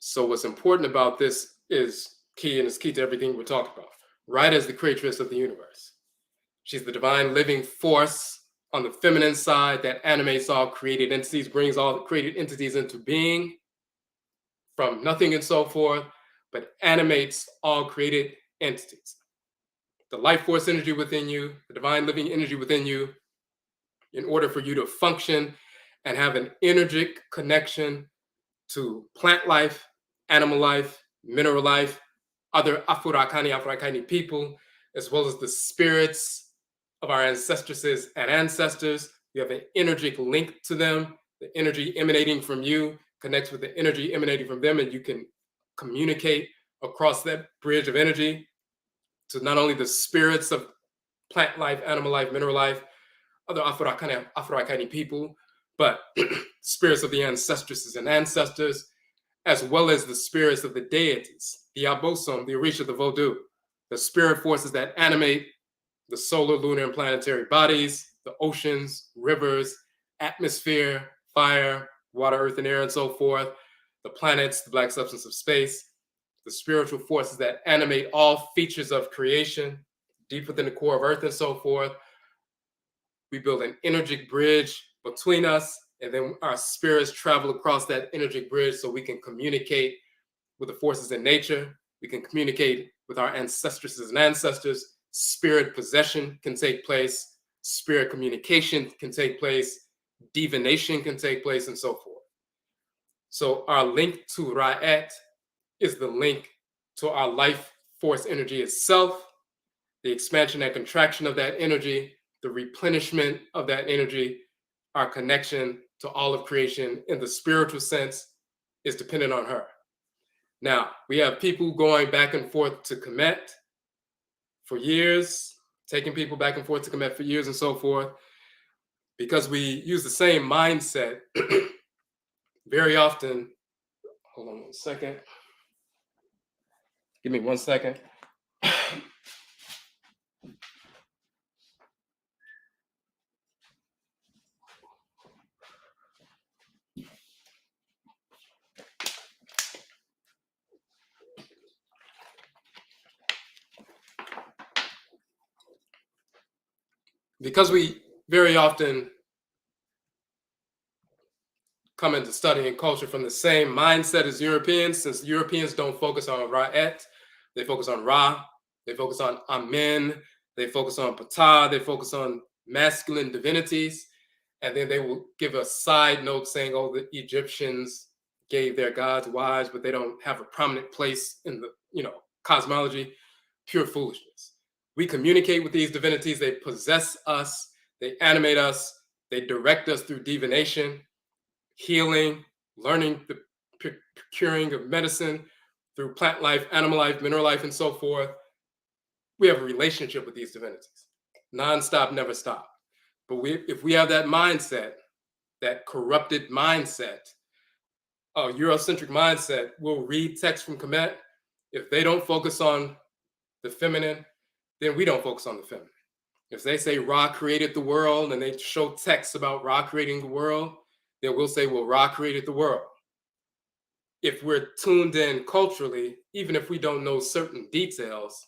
so what's important about this is key, and it's key to everything we're talking about. Right as the creatress of the universe. She's the divine living force on the feminine side that animates all created entities, brings all the created entities into being from nothing and so forth, but animates all created entities. The life force energy within you, the divine living energy within you, in order for you to function and have an energetic connection to plant life, animal life, mineral life, other Afurakani, Afuraitkaitnit people, as well as the spirits of our ancestresses and ancestors. You have an energetic link to them. The energy emanating from you connects with the energy emanating from them, and you can communicate across that bridge of energy to not only the spirits of plant life, animal life, mineral life, other Afuraitkaitnit people, but spirits of the ancestresses and ancestors, as well as the spirits of the deities, the Abosom, the Orisha, the Vodou, the spirit forces that animate the solar, lunar, and planetary bodies, the oceans, rivers, atmosphere, fire, water, earth, and air, and so forth, the planets, the black substance of space, the spiritual forces that animate all features of creation, deep within the core of earth, and so forth. We build an energetic bridge between us, and then our spirits travel across that energetic bridge so we can communicate with the forces in nature. We can communicate with our ancestresses and ancestors. Spirit possession can take place. Spirit communication can take place. Divination can take place, and so forth. So our link to Ra'et is the link to our life force energy itself, the expansion and contraction of that energy, the replenishment of that energy, our connection to all of creation in the spiritual sense is dependent on her. Now, we have people going back and forth to Kemet for years, taking people back and forth to Kemet for years and so forth, because we use the same mindset very often. Hold on one second. Give me 1 second. Because we very often come into studying culture from the same mindset as Europeans, since Europeans don't focus on Ra'et, they focus on Ra, they focus on Amen, they focus on Ptah, they focus on masculine divinities, and then they will give a side note saying, oh, the Egyptians gave their gods wives, but they don't have a prominent place in the, cosmology. Pure foolishness. We communicate with these divinities, they possess us, they animate us, they direct us through divination, healing, learning the procuring of medicine through plant life, animal life, mineral life, and so forth. We have a relationship with these divinities. Non-stop, never stop. But if we have that mindset, that corrupted mindset, a Eurocentric mindset, we'll read text from Kemet. If they don't focus on the feminine, then we don't focus on the feminine. If they say Ra created the world and they show texts about Ra creating the world, then we'll say, well, Ra created the world. If we're tuned in culturally, even if we don't know certain details,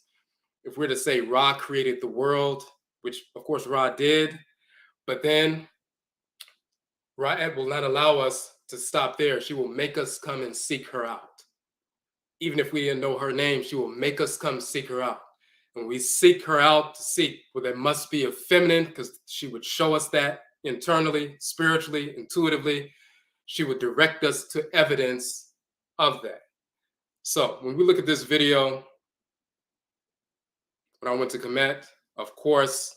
if we're to say Ra created the world, which of course Ra did, but then Ra'et will not allow us to stop there. She will make us come and seek her out. Even if we didn't know her name, she will make us come seek her out. And we seek her out to seek, well, there must be a feminine, because she would show us that internally, spiritually, intuitively. She would direct us to evidence of that. So when we look at this video, when I went to Kemet, of course,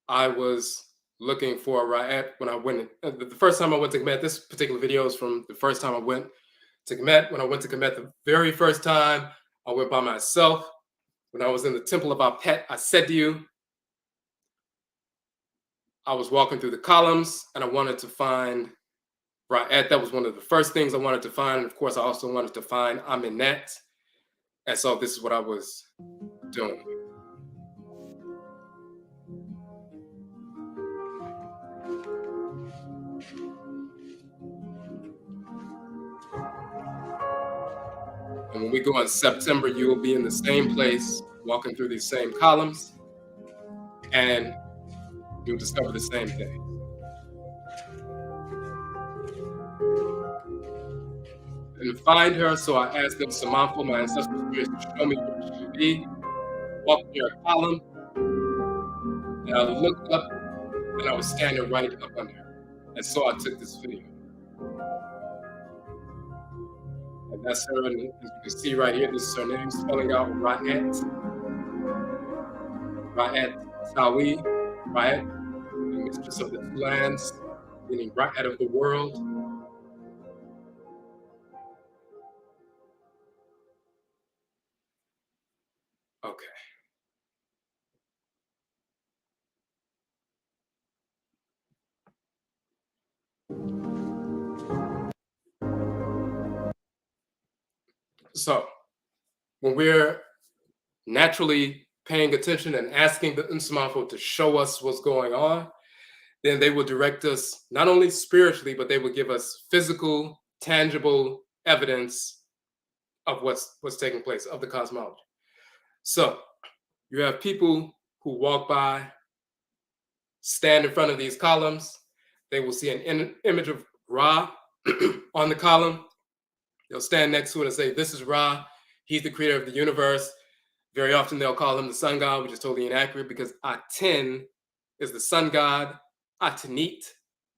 I was looking for a Ra'et when I went. The first time I went to Kemet, this particular video is from the first time I went to Kemet. When I went to Kemet the very first time, I went by myself. When I was in the temple of Apet, I said to you, I was walking through the columns and I wanted to find Ra'et. That was one of the first things I wanted to find. And of course, I also wanted to find Aminet. And so this is what I was doing. And when we go in September, you will be in the same place, walking through these same columns, and you'll discover the same thing. And find her, so I asked them, Samanfo, my ancestral spirits, to show me where she should be. Walked near a column, and I looked up, and I was standing right up under her. And so I took this video. And that's her, and as you can see right here, this is her name, spelling out Ra'et. Ra'et Tawi, Ra'et, the mistress of the two lands, meaning Ra'et of the world. Okay. So when we're naturally paying attention and asking the Nsamafo to show us what's going on, then they will direct us not only spiritually, but they will give us physical, tangible evidence of what's taking place, of the cosmology. So you have people who walk by, stand in front of these columns. They will see an image of Ra on the column. They'll stand next to it and say, this is Ra. He's the creator of the universe. Very often they'll call him the sun god, which is totally inaccurate because Aten is the sun god, Atenit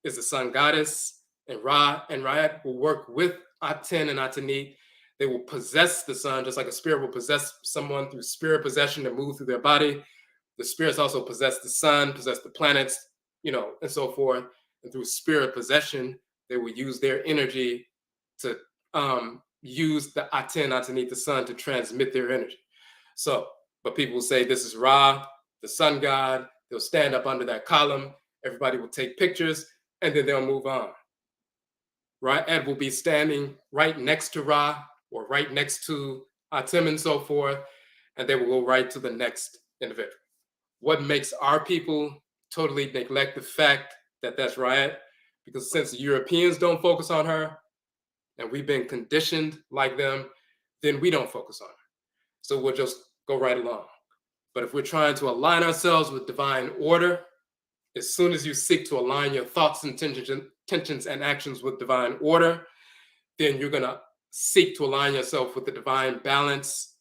is the sun goddess, and Ra and Ra'et will work with Aten and Atenit. They will possess the sun, just like a spirit will possess someone through spirit possession to move through their body. The spirits also possess the sun, possess the planets, and so forth. And through spirit possession, they will use their energy to use the Aten, Atenit, the sun, to transmit their energy. So, but people will say, this is Ra, the sun god. They'll stand up under that column. Everybody will take pictures, and then they'll move on. Ra'et will be standing right next to Ra, or right next to Atim, and so forth, and they will go right to the next individual. What makes our people totally neglect the fact that that's RAIT? Because since the Europeans don't focus on her, and we've been conditioned like them, then we don't focus on her. So we'll just go right along. But if we're trying to align ourselves with divine order, as soon as you seek to align your thoughts, intentions, and actions with divine order, then you're going to seek to align yourself with the divine balance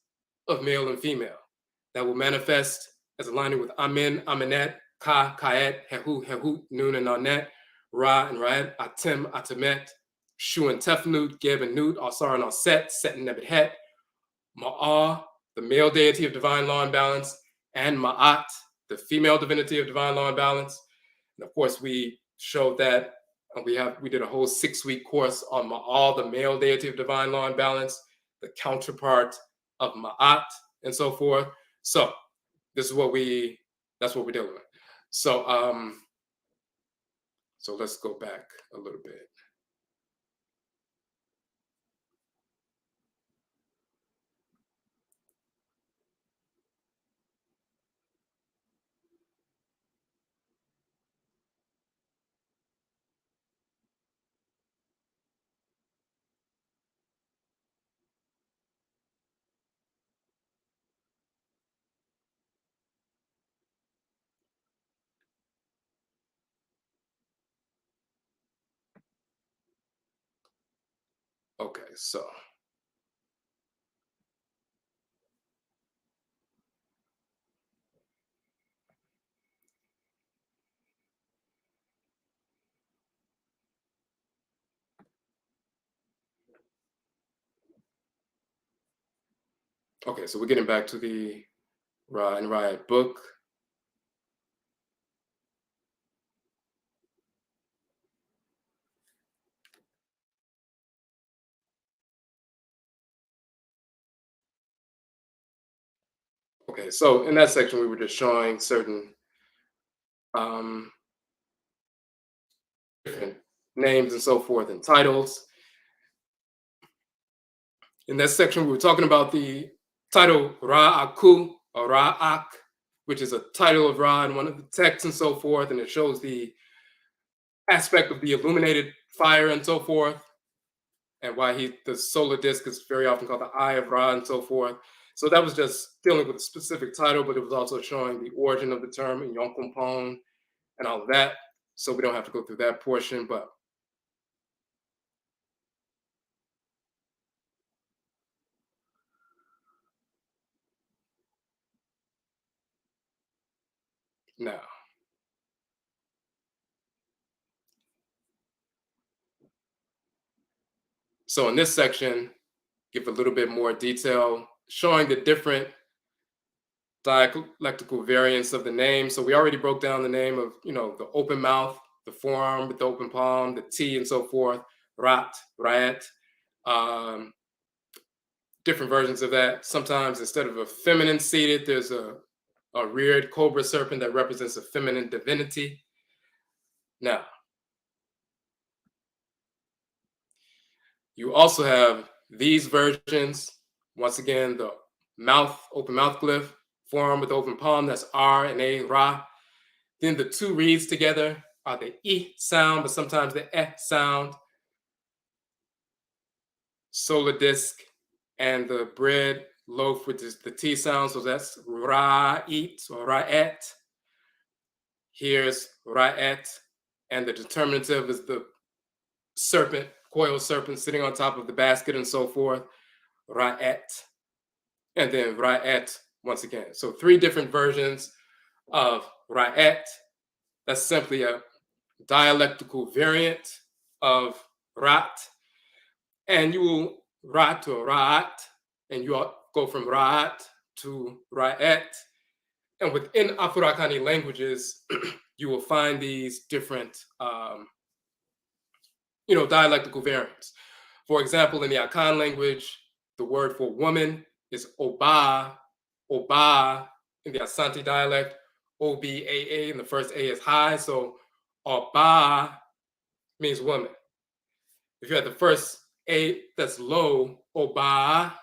of male and female. That will manifest as aligning with Amin, Aminet, Ka, Kaet, Hehu, Hehu, Nun, and Anet, Ra and Raed, Atim, Atimet, Shu and Tefnut, Geb and Nut, Asar and Aset, Set and Nebet, Ma'ah, the male deity of divine law and balance, and Ma'at, the female divinity of divine law and balance. And of course, we showed that we did a whole 6-week course on Ma'al, the male deity of divine law and balance, the counterpart of Ma'at, and so forth. So this is that's what we're dealing with. So so let's go back a little bit. Okay, so we're getting back to the Ra and Riot book. Okay, so in that section, we were just showing certain different names and so forth and titles. In that section, we were talking about the title Ra'aku or Ra'ak, which is a title of Ra in one of the texts and so forth, and it shows the aspect of the illuminated fire and so forth, and why the solar disk is very often called the Eye of Ra and so forth. So that was just dealing with a specific title, but it was also showing the origin of the term in Yonkumpon and all of that. So we don't have to go through that portion, but now. So in this section, give a little bit more detail, showing the different dialectical variants of the name. So we already broke down the name of, the open mouth, the forearm with the open palm, the T and so forth, Rat, Raet, different versions of that. Sometimes instead of a feminine seated, there's a reared cobra serpent that represents a feminine divinity. Now, you also have these versions. Once again, the open mouth glyph, forearm with open palm, that's R and A, Ra. Then the two reads together are the E sound, but sometimes the E sound, solar disc, and the bread loaf, which is the T sound. So that's Ra'it or Ra'et. Here's Ra'et, and the determinative is the serpent, coiled serpent sitting on top of the basket and so forth. Ra'et. And then Ra'et once again. So 3 different versions of Ra'et. That's simply a dialectical variant of Rat. And you will Rat to Ra'at, and you go from Ra'at to Ra'et. And within Afurakani languages, you will find these different, dialectical variants. For example, in the Akan language, the word for woman is Oba, Oba in the Asante dialect, O-B-A-A, and the first A is high, so Oba means woman. If you have the first A that's low, Oba,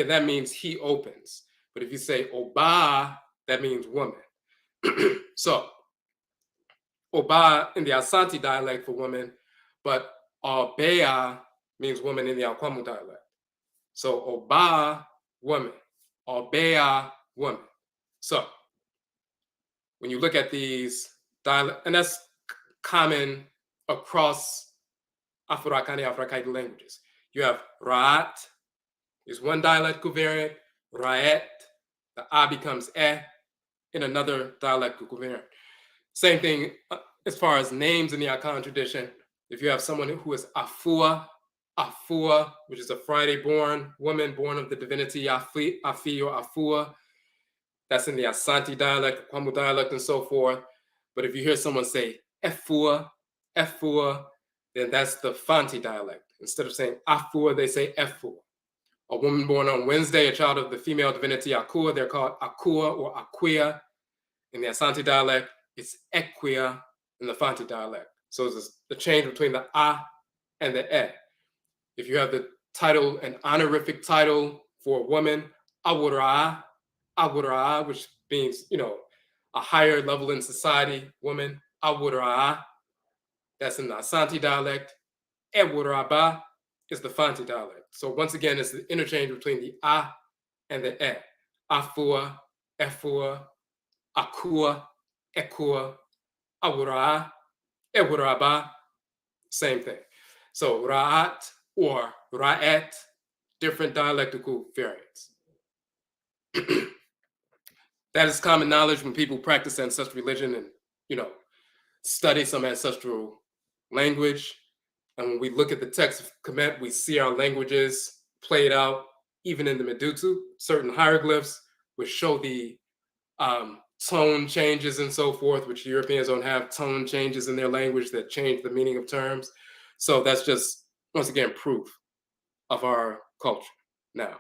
then that means he opens. But if you say Oba, that means woman. So Oba in the Asante dialect for woman, but Obea means woman in the Akwamu dialect. So Oba, woman. Obea, woman. So when you look at these dialects, and that's common across Afurakani, Afuraitkaitnit languages. You have Ra'at, is one dialectal variant. RAIT, the A becomes in another dialectal variant. Same thing as far as names in the Akan tradition. If you have someone who is Afua, which is a Friday born woman, born of the divinity Afi or Afua, that's in the Asante dialect, Kwamu dialect, and so forth. But if you hear someone say Efua, then that's the Fanti dialect. Instead of saying Afua, they say Efua. A woman born on Wednesday, a child of the female divinity Akua, they're called Akua or Aquia. In the Asante dialect, it's Equia in the Fanti dialect. So it's the change between the A and the E. If you have the title, an honorific title for a woman, Awura, which means, a higher level in society, woman, Awura, that's in the Asante dialect. Ewuraba is the Fanti dialect. So once again, it's the interchange between the A and the E. Afua, Efua, Akua, Ekua, Awura, Ewuraba, same thing. So Ra'at or Ra'et, different dialectical variants. That is common knowledge when people practice ancestral religion and, study some ancestral language. And when we look at the text of Kemet, we see our languages played out even in the Medutu, certain hieroglyphs, which show the tone changes and so forth, which Europeans don't have tone changes in their language that change the meaning of terms. So that's just, once again, proof of our culture now.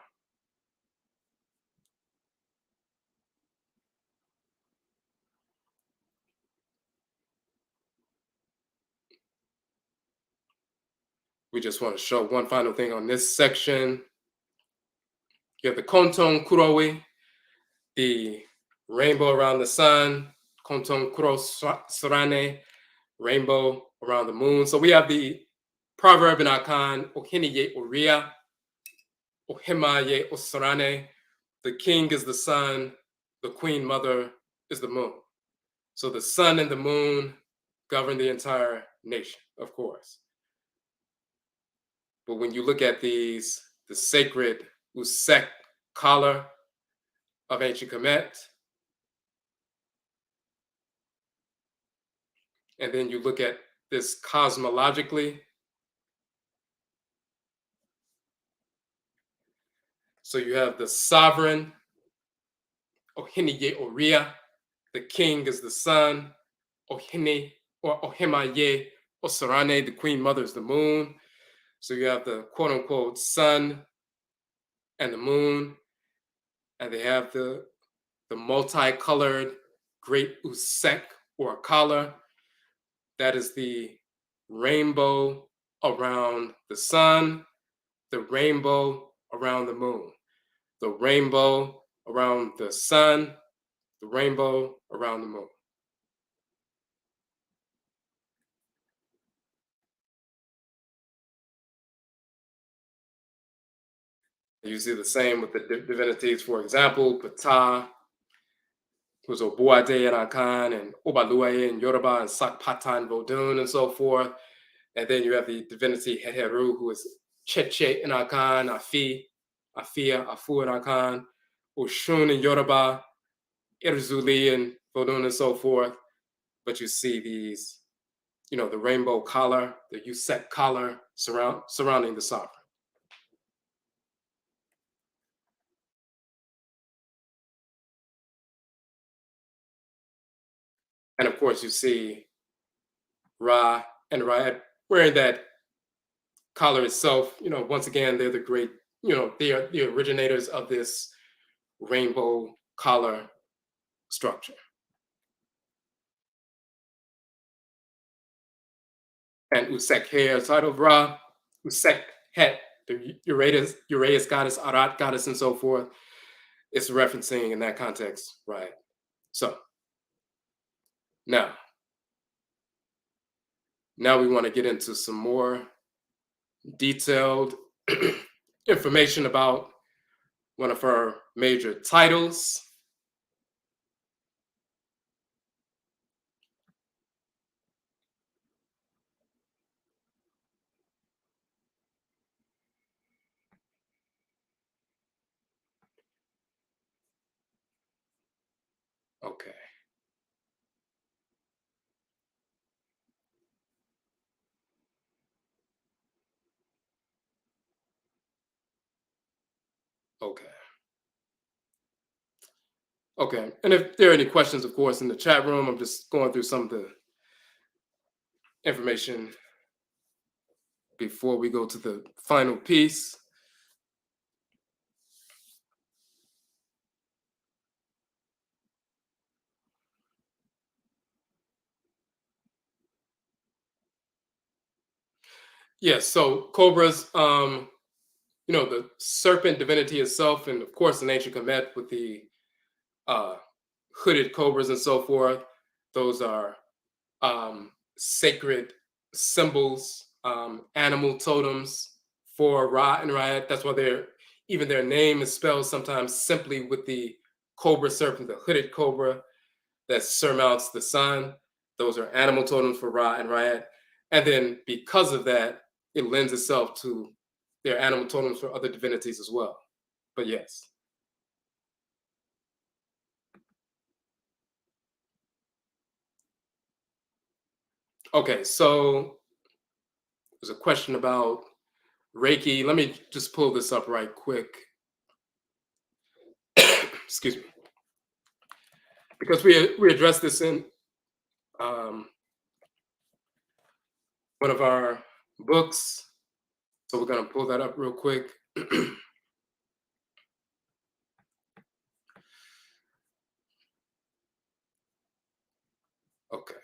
We just want to show one final thing on this section. You have the Konton Kurowi, the rainbow around the sun, Konton Kuro Sarane, rainbow around the moon. So we have the proverb in Akan, Ohiniye Oria, Ohimaye Osarane. The king is the sun, the queen mother is the moon. So the sun and the moon govern the entire nation, of course. But when you look at the sacred Usek collar of ancient Kemet, and then you look at this cosmologically, so you have the sovereign, Ohiniye Oria, the king is the sun, Ohini or Ohimaye Osarane, the queen mother is the moon. So you have the quote unquote sun and the moon, and they have the multicolored great Usek or collar. That is the rainbow around the sun, the rainbow around the moon, the rainbow around the sun, the rainbow around the moon. You see the same with the divinities, for example, Ptah, who's Obuade in Akan, and Obaluaye in Yoruba, and Sakpatan Vodun, and so forth. And then you have the divinity Heteru, who is Cheche in Akan, Afia, Afu in Akan, Oshun in Yoruba, Irzuli and Vodun, and so forth. But you see these, the rainbow collar, the Usek collar surrounding the sovereign. And of course, you see Ra and Raed wearing that collar itself. Once again, they're the great, they are the originators of this rainbow collar structure. And Usek hair, side of Ra, Usek het, the Uraeus goddess, Arat goddess, and so forth. It's referencing in that context, right? So now, now we want to get into some more detailed information about one of our major titles. Okay. Okay. Okay. And if there are any questions, of course, in the chat room, I'm just going through some of the information before we go to the final piece. Yes, so cobras, the serpent divinity itself, and of course in ancient Kemet with the uh, hooded cobras and so forth, those are sacred symbols, animal totems for Ra and Riot. That's why even their name is spelled sometimes simply with the cobra serpent, the hooded cobra that surmounts the sun. Those are animal totems for Ra and Riot. And then because of that, it lends itself to their animal totems for other divinities as well. But yes. Okay, so there's a question about Reiki. Let me just pull this up right quick. Excuse me. Because we addressed this in um, one of our books. So we're going to pull that up real quick. Okay.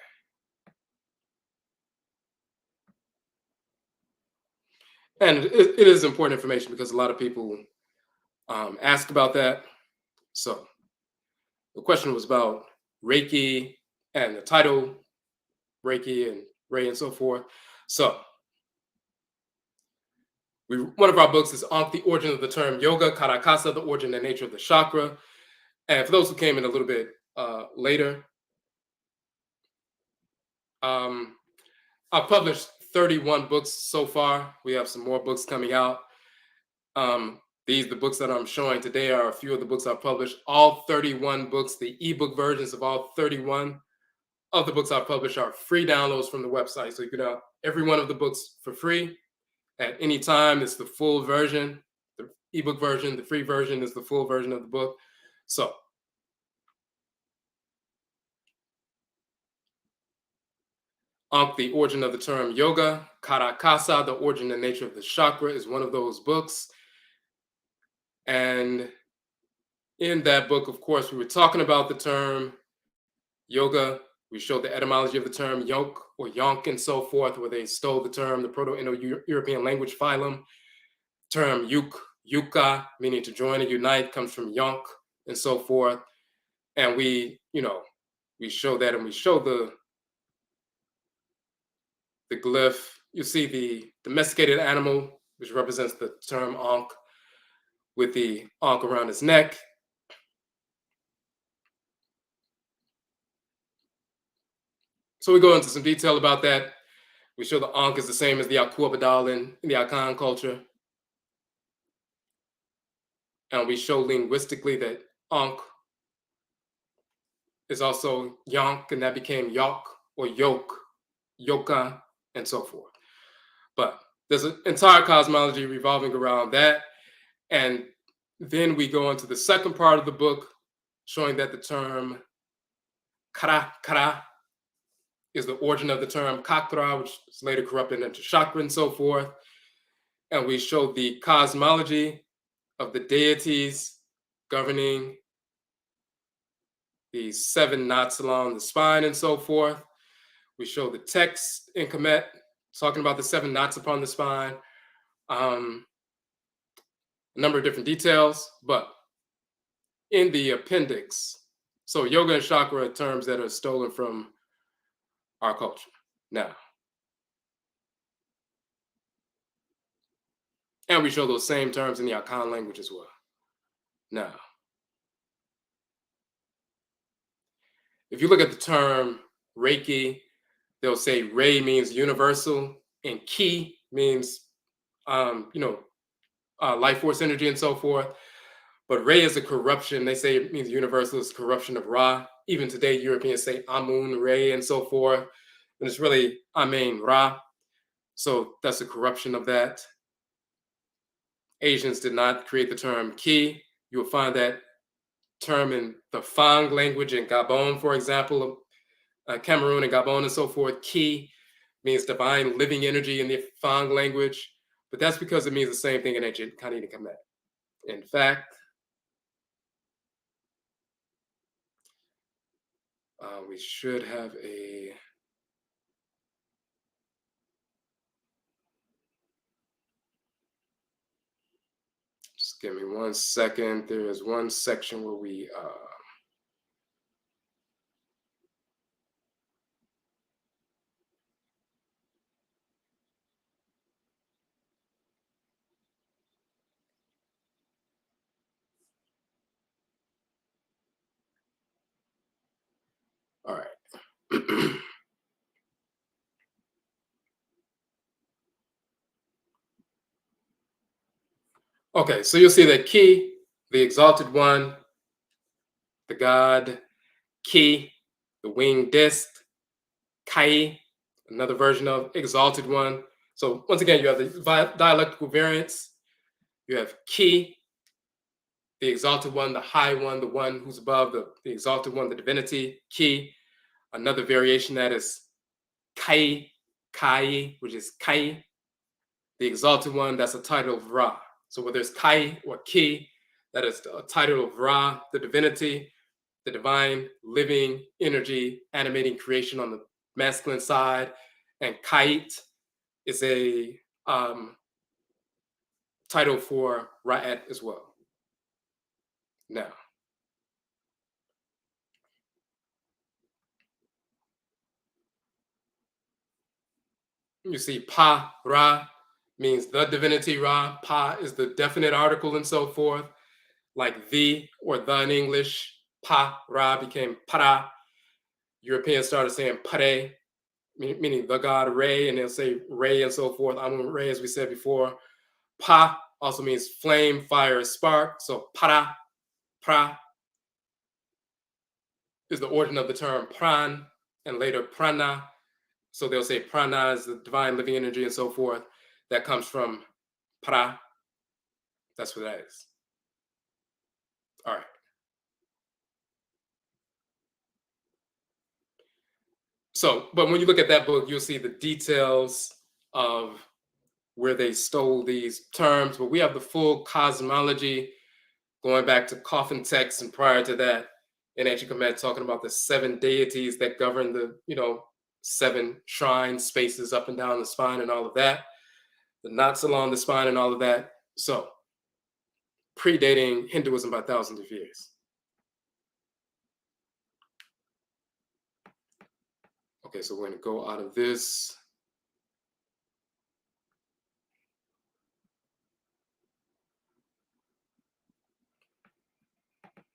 And it is important information because a lot of people ask about that. So the question was about Reiki and the title, Reiki and Ray and so forth. So one of our books is on the origin of the term yoga, karakasa, the origin and nature of the chakra. And for those who came in a little bit later, I've published 31 books so far. We have some more books coming out. The books that I'm showing today are a few of the books I've published. All 31 books, the ebook versions of all 31 of the books I've published are free downloads from the website. So you can download every one of the books for free at any time. It's the full version. The ebook version, the free version is the full version of the book. So the origin of the term yoga, karakasa, the origin and nature of the chakra is one of those books. And in that book, of course, we were talking about the term yoga. We showed the etymology of the term yoke or yonk and so forth, where they stole the term, the Proto-Indo-European language phylum. Term yuk, yuka, meaning to join or unite, comes from yonk and so forth. And we show that, and we show the glyph. You see the domesticated animal, which represents the term ankh, with the ankh around his neck. So we go into some detail about that. We show the ankh is the same as the Akua in the Akan culture. And we show linguistically that ankh is also yonk, and that became yok or yoke, yoka, and so forth. But there's an entire cosmology revolving around that. And then we go into the second part of the book, showing that the term kara is the origin of the term kakra, which is later corrupted into chakra and so forth. And we show the cosmology of the deities governing the 7 knots along the spine and so forth. We show the text in Kemet talking about the 7 knots upon the spine. a number of different details, but in the appendix, so yoga and chakra are terms that are stolen from our culture now. And we show those same terms in the Akan language as well. Now, if you look at the term Reiki, they'll say Rei means universal and Ki means, life force energy and so forth. But Re is a corruption. They say it means universal is corruption of Ra. Even today, Europeans say Amun, Re, and so forth. And it's really Amen, Ra. So that's a corruption of that. Asians did not create the term Ki. You will find that term in the Fang language in Gabon, for example, Cameroon and Gabon and so forth. Ki means divine living energy in the Fang language, but that's because it means the same thing in ancient Kanini Kemet. In fact, we should have a. Just give me 1 second. There is one section where we. All right. Okay, so you'll see that Ki, the exalted one, the god, Ki, the winged disc, Kai, another version of exalted one. So once again, you have the dialectical variants. You have Ki, the exalted one, the high one, the one who's above, the exalted one, the divinity, Ki. Another variation that is Kai, Kai, which is Kai, the exalted one, that's a title of Ra. So whether it's Kai or Ki, that is a title of Ra, the divinity, the divine living energy animating creation on the masculine side, and Kait is a title for Ra'at as well. Now, you see Pa Ra means the divinity Ra. Pa is the definite article and so forth, like the or the in English. Pa Ra became Para. Europeans started saying Pare, meaning the god Re, and they'll say Re and so forth. Amun Re, as we said before. Pa also means flame, fire, spark. So para, pra is the origin of the term pran, and later prana. So they'll say prana is the divine living energy and so forth. That comes from pra. That's what that is. All right. So, but when you look at that book, you'll see the details of where they stole these terms. But we have the full cosmology going back to coffin texts and prior to that in ancient Kemet, talking about the 7 deities that govern the, 7 shrine spaces up and down the spine and all of that, the knots along the spine and all of that. So predating Hinduism by thousands of years. Okay, so we're going to go out of this.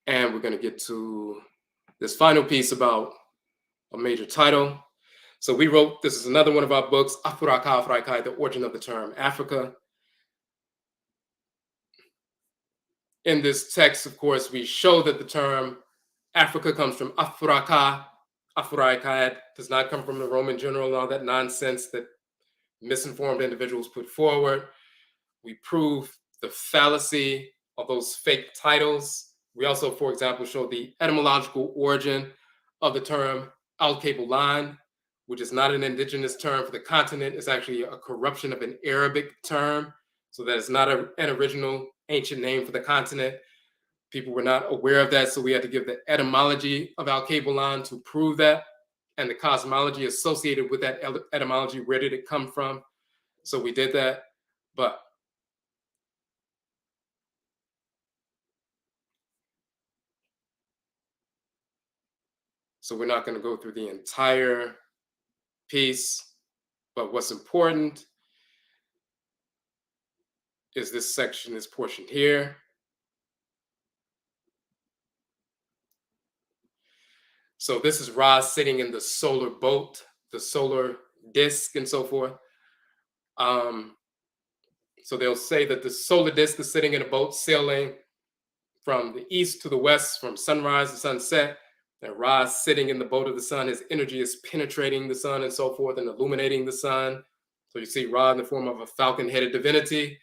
And we're going to get to this final piece about a major title. So we wrote, this is another one of our books, Afuraitkaitnit, the origin of the term Africa. In this text, of course, we show that the term Africa comes from Afuraka. Afuraitkaitnit does not come from the Roman general and all that nonsense that misinformed individuals put forward. We prove the fallacy of those fake titles. We also, for example, show the etymological origin of the term Al-Kabulan, which is not an indigenous term for the continent. It's actually a corruption of an Arabic term. So that is not an original ancient name for the continent. People were not aware of that. So we had to give the etymology of Al-Kabulan to prove that. And the cosmology associated with that etymology, where did it come from? So we did that. But So we're not going to go through the entire piece, but what's important is this section, this portion here. So this is Ra sitting in the solar boat, the solar disk, and so forth. So they'll say that the solar disk is sitting in a boat sailing from the east to the west, from sunrise to sunset. And Ra is sitting in the boat of the sun. His energy is penetrating the sun and so forth and illuminating the sun. So you see Ra in the form of a falcon-headed divinity.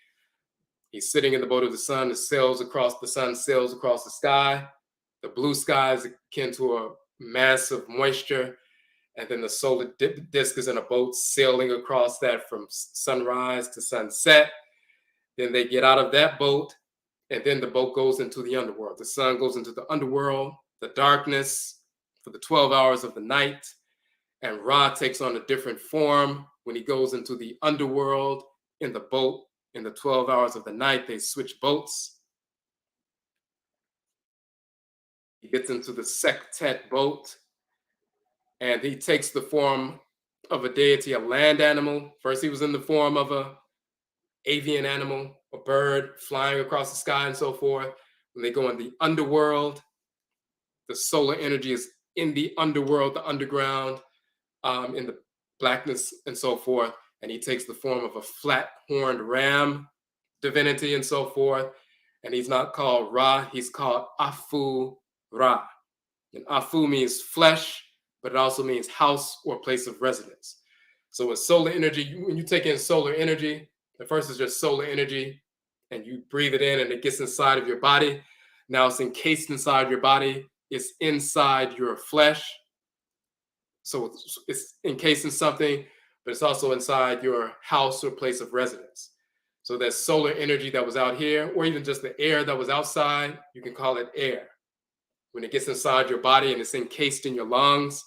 He's sitting in the boat of the sun. The sun sails across the sky. The blue sky is akin to a mass of moisture. And then the solar disk is in a boat sailing across that from sunrise to sunset. Then they get out of that boat, and then the boat goes into the underworld. The sun goes into the underworld, the darkness for the 12 hours of the night. And Ra takes on a different form when he goes into the underworld in the boat in the 12 hours of the night. They switch boats. He gets into the Sektet boat, and he takes the form of a deity, a land animal. First, he was in the form of a avian animal, a bird flying across the sky and so forth. When they go in the underworld, the solar energy is in the underworld, the underground, in the blackness and so forth. And he takes the form of a flat-horned ram divinity and so forth. And he's not called Ra, he's called Afura. And Afu means flesh, but it also means house or place of residence. So with solar energy, when you take in solar energy, the first is just solar energy, and you breathe it in and it gets inside of your body. Now it's encased inside your body. It's inside your flesh. So it's encased in something, but it's also inside your house or place of residence. So that solar energy that was out here, or even just the air that was outside, you can call it air. When it gets inside your body and it's encased in your lungs,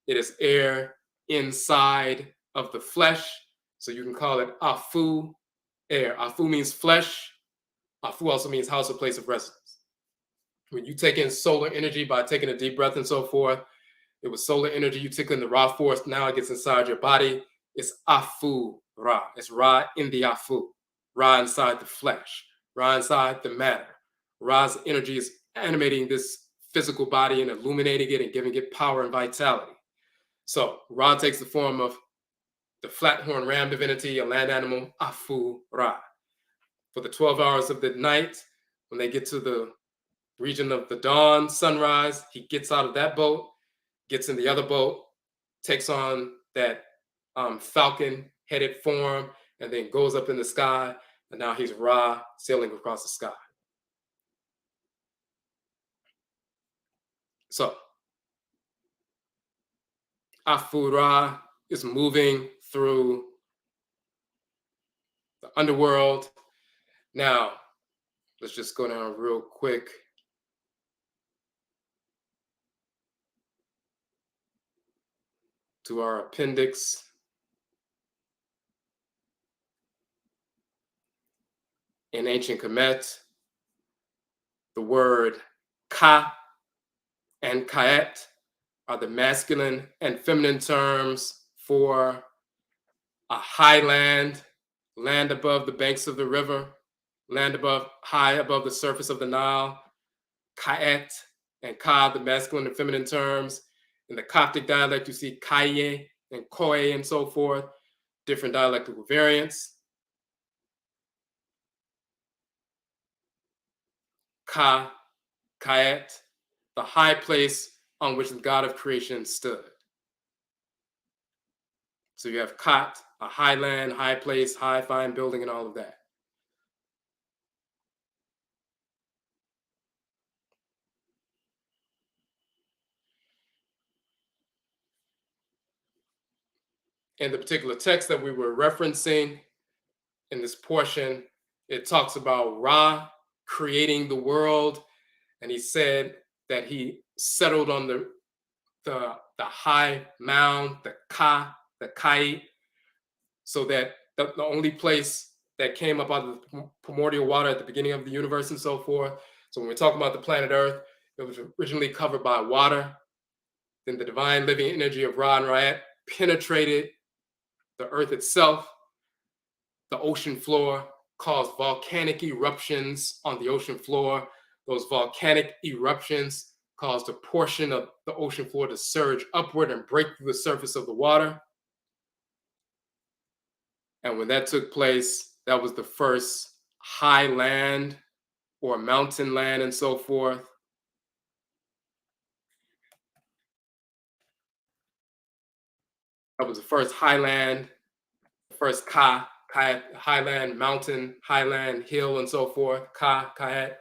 it is air inside of the flesh. So you can call it Afu, air. Afu means flesh. Afu also means house or place of residence. When you take in solar energy by taking a deep breath and so forth, it was solar energy. You took in the Ra force. Now it gets inside your body. It's Afu Ra. It's Ra in the Afu. Ra inside the flesh. Ra inside the matter. Ra's energy is animating this physical body and illuminating it and giving it power and vitality. So Ra takes the form of the flat-horned ram divinity, a land animal, Afu Ra. For the 12 hours of the night, when they get to the region of the dawn, sunrise, he gets out of that boat, gets in the other boat, takes on that falcon-headed form, and then goes up in the sky, and now he's Ra sailing across the sky. So Afura is moving through the underworld. Now, let's just go down real quick. To our appendix. In ancient Kemet, the word ka and kaet are the masculine and feminine terms for a highland, land above the banks of the river, land high above the surface of the Nile. Kaet and ka, the masculine and feminine terms. In the Coptic dialect, you see kaye and koe and so forth, different dialectal variants. Ka, kaet, the high place on which the God of creation stood. So you have Kat, a high land, high place, high fine building, and all of that. In the particular text that we were referencing in this portion, it talks about Ra creating the world, and he said that he settled on the high mound, the Ka, the Kai, so that the only place that came up out of the primordial water at the beginning of the universe and so forth. So when we talk about the planet Earth, it was originally covered by water. Then the divine living energy of Ra and Ra'at penetrated the earth itself, the ocean floor, caused volcanic eruptions on the ocean floor. Those volcanic eruptions caused a portion of the ocean floor to surge upward and break through the surface of the water. And when that took place, that was the first high land or mountain land and so forth. That was the first highland, the first highland, mountain, highland, hill, and so forth. Kayat,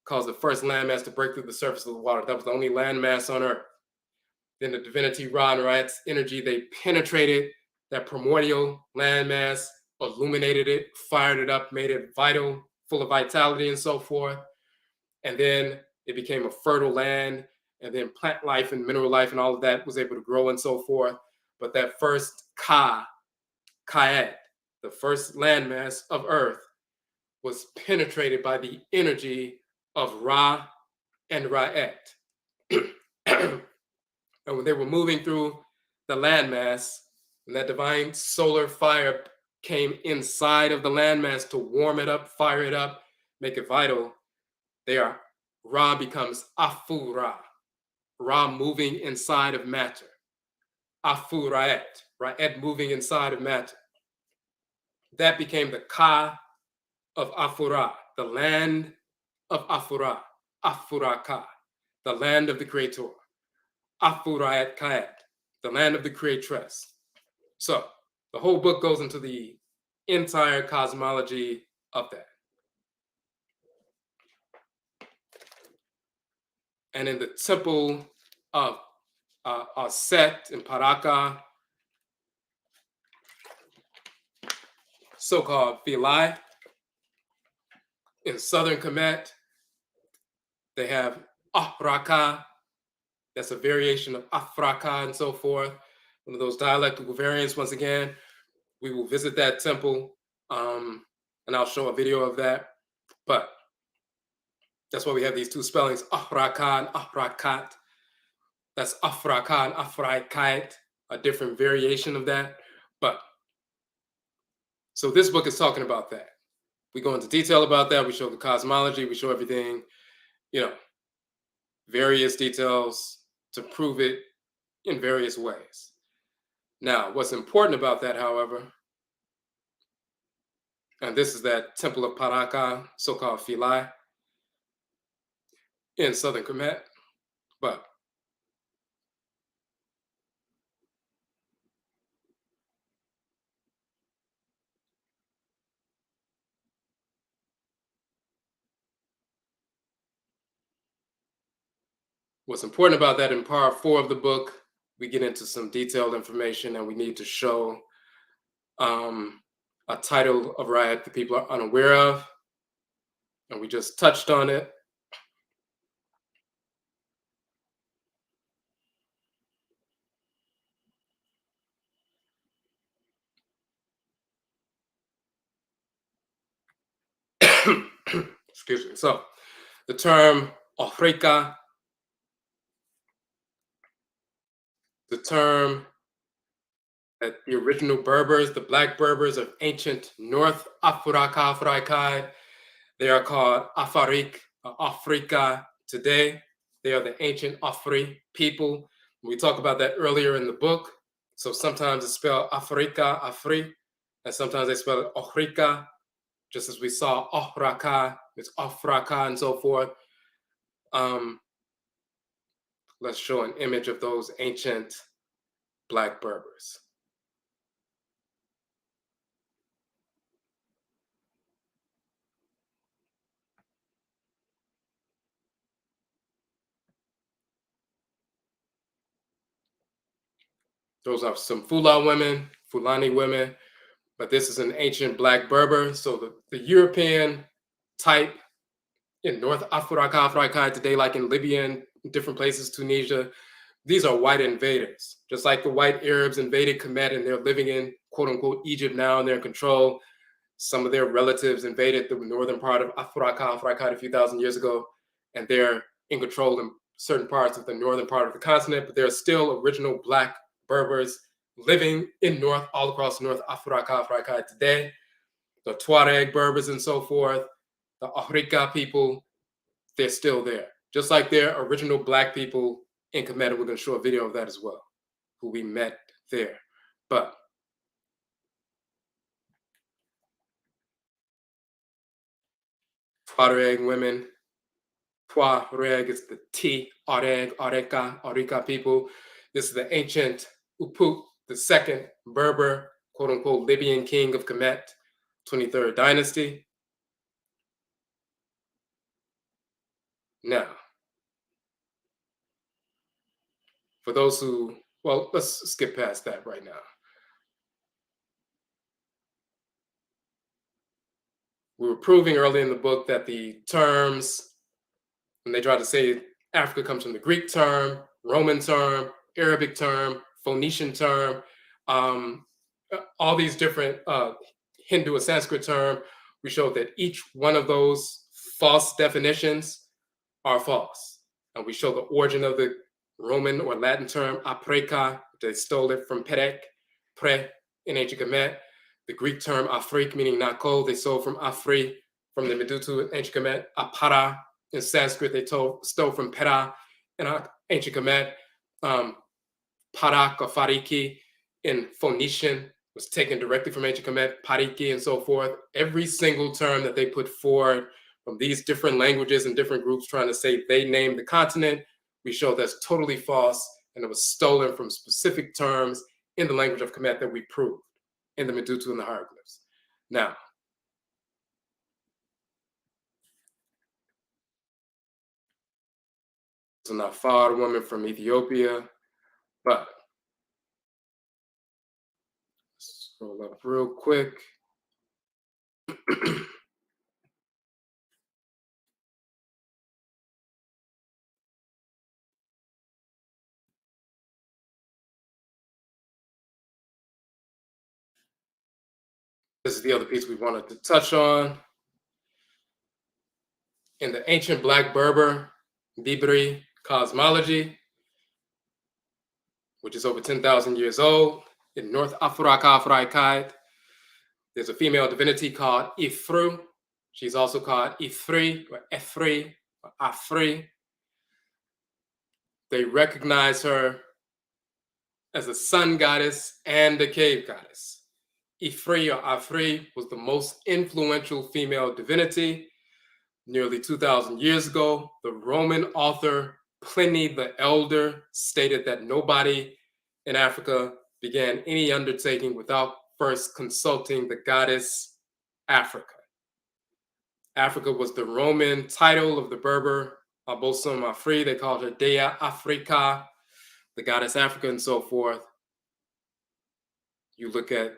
caused the first landmass to break through the surface of the water. That was the only landmass on Earth. Then the divinity Ra and Ra'at's energy, they penetrated that primordial landmass, illuminated it, fired it up, made it vital, full of vitality, and so forth. And then it became a fertile land, and then plant life and mineral life and all of that was able to grow and so forth. But that first Kayat, the first landmass of Earth, was penetrated by the energy of Ra and Ra'at. And when they were moving through the landmass, and that divine solar fire came inside of the landmass to warm it up, fire it up, make it vital, Ra becomes Afura, Ra moving inside of matter. Afuraitkait, Ra'at moving inside of matter. That became the Ka of Afura, the land of Afura, Afuraka, the land of the Creator. Afuraitkait, the land of the Creatress. So the whole book goes into the entire cosmology of that. And in the temple of Set in Paraka, so-called Philae, in southern Kemet, they have Ahraka, that's a variation of Afraka and so forth, one of those dialectical variants. Once again, we will visit that temple, and I'll show a video of that. But that's why we have these two spellings, Ahraka and Afrakat. That's Afraka and Afuraitkaitnit, a different variation of that. But so this book is talking about that. We go into detail about that. We show the cosmology. We show everything, various details to prove it in various ways. Now, what's important about that, however, and this is that temple of Paraka, so-called Philae, in southern Kemet, but what's important about that in part 4 of the book, we get into some detailed information, and we need to show a title of RAIT that people are unaware of, and we just touched on it. Excuse me. So the term Afrika, the term that the original Berbers, the Black Berbers of ancient North Afurakai, they are called Afrika today. They are the ancient AFRI people. We talked about that earlier in the book. So sometimes it's spelled Afrika, AFRI, and sometimes they spell it Afrika, just as we saw Ahraka, it's Afraka, and so forth. Let's show an image of those ancient Black Berbers. Those are some Fulani women, but this is an ancient Black Berber. So the European type in North Africa today, like in Libya and different places, Tunisia, these are white invaders, just like the white Arabs invaded Kemet and they're living in quote unquote Egypt now and they're in control. Some of their relatives invaded the northern part of Africa a few thousand years ago, and they're in control and certain parts of the northern part of the continent, but there are still original Black Berbers living in North, all across North Afuraitkaitnit today. The Tuareg Berbers and so forth, the Afrika people, they're still there. Just like there are original Black people in Kemet, we're going to show a video of that as well, who we met there. But Tuareg women, Tuareg is the T, Areg, Areka, Arika people. This is the ancient Upuk, the second Berber, quote unquote, Libyan king of Kemet, 23rd dynasty. Now, for those who, well, let's skip past that right now. We were proving early in the book that the terms, when they try to say Africa comes from the Greek term, Roman term, Arabic term, Phoenician term, all these different Hindu or Sanskrit term, we showed that each one of those false definitions are false. And we show the origin of the Roman or Latin term apreka, they stole it from perek, pre, in ancient Kemet. The Greek term afrik, meaning not cold, they stole from afri, from the Medutu in ancient Kemet. Apara, in Sanskrit, they stole from pera in ancient Kemet. Parak or fariki in Phoenician was taken directly from ancient Kemet, pariki and so forth. Every single term that they put forward from these different languages and different groups trying to say they named the continent, we show that's totally false, and it was stolen from specific terms in the language of Kemet that we proved in the Medutu and the hieroglyphs. Now, it's an Afar woman from Ethiopia, but scroll up real quick. This is the other piece we wanted to touch on. In the ancient Black Berber Bibri cosmology, which is over 10,000 years old, in North Afuraitkaitnit, there's a female divinity called Ifru. She's also called Ifri or Efri or Afri. They recognize her as a sun goddess and a cave goddess. Ifri or Afri was the most influential female divinity. Nearly 2,000 years ago, the Roman author Pliny the Elder stated that nobody in Africa began any undertaking without first consulting the goddess Africa. Africa was the Roman title of the Berber Abosom Afri. They called her Dea Africa, the goddess Africa, and so forth. You look at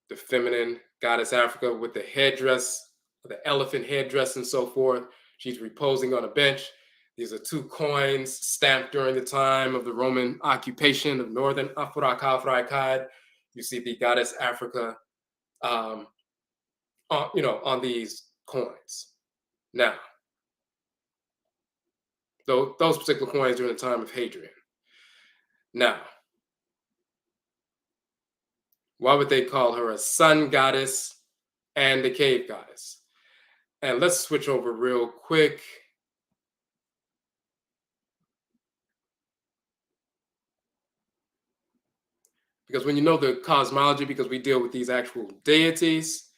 the feminine goddess Africa with the headdress, the elephant headdress, and so forth. She's reposing on a bench. These are two coins stamped during the time of the Roman occupation of northern Afuraitkaitnit. You see the goddess Africa, on these coins. Now, those particular coins during the time of Hadrian. Now, why would they call her a sun goddess and a cave goddess? And let's switch over real quick. Because when you know the cosmology, because we deal with these actual deities,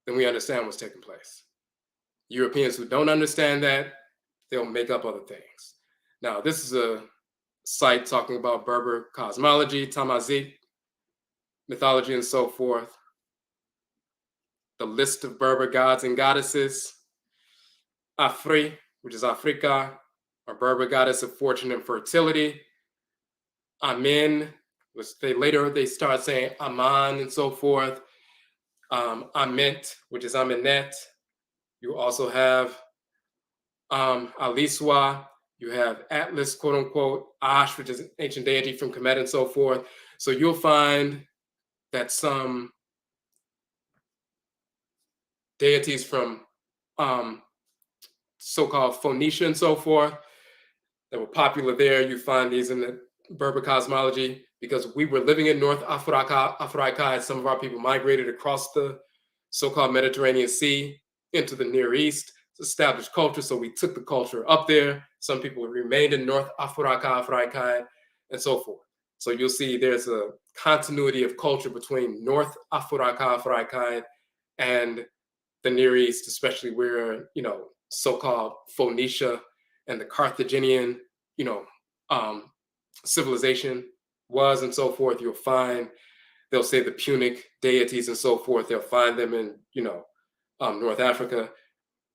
then we understand what's taking place. Europeans who don't understand that, they'll make up other things. Now, this is a site talking about Berber cosmology, Tamazight, mythology, and so forth. The list of Berber gods and goddesses. Afri, which is Afrika, a Berber goddess of fortune and fertility. Amin, which they start saying Aman and so forth. Ament, which is Aminet. You also have Aliswa. You have Atlas, quote unquote, Ash, which is an ancient deity from Kemet and so forth. So you'll find that some deities from so-called Phoenicia and so forth that were popular there. You find these in the Berber cosmology because we were living in North Africa. Some of our people migrated across the so-called Mediterranean Sea into the Near East to establish culture. So we took the culture up there. Some people remained in North Afuraikai, and so forth. So you'll see there's a continuity of culture between North Afuraikai and the Near East, especially where, so-called Phoenicia and the Carthaginian, civilization was and so forth. You'll find, they'll say the Punic deities and so forth. They'll find them in, North Africa,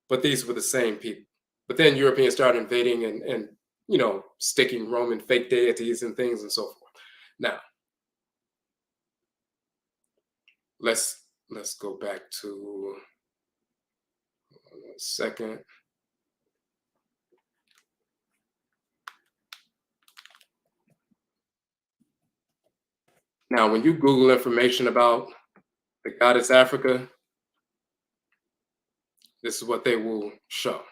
but these were the same people. But then Europeans started invading and sticking Roman fake deities and things and so forth. Now, let's go back to a second. Now, when you Google information about the goddess Africa, this is what they will show.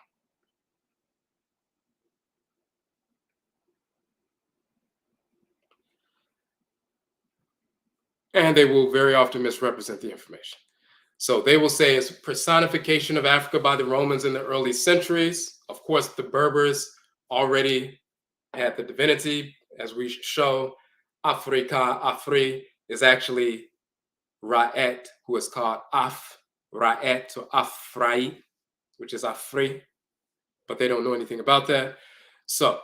And they will very often misrepresent the information. So they will say it's personification of Africa by the Romans in the early centuries. Of course, the Berbers already had the divinity, as we show. AFRI is actually RAIT, who is called AFRAIT or AFRI, which is AFRI, but they don't know anything about that. So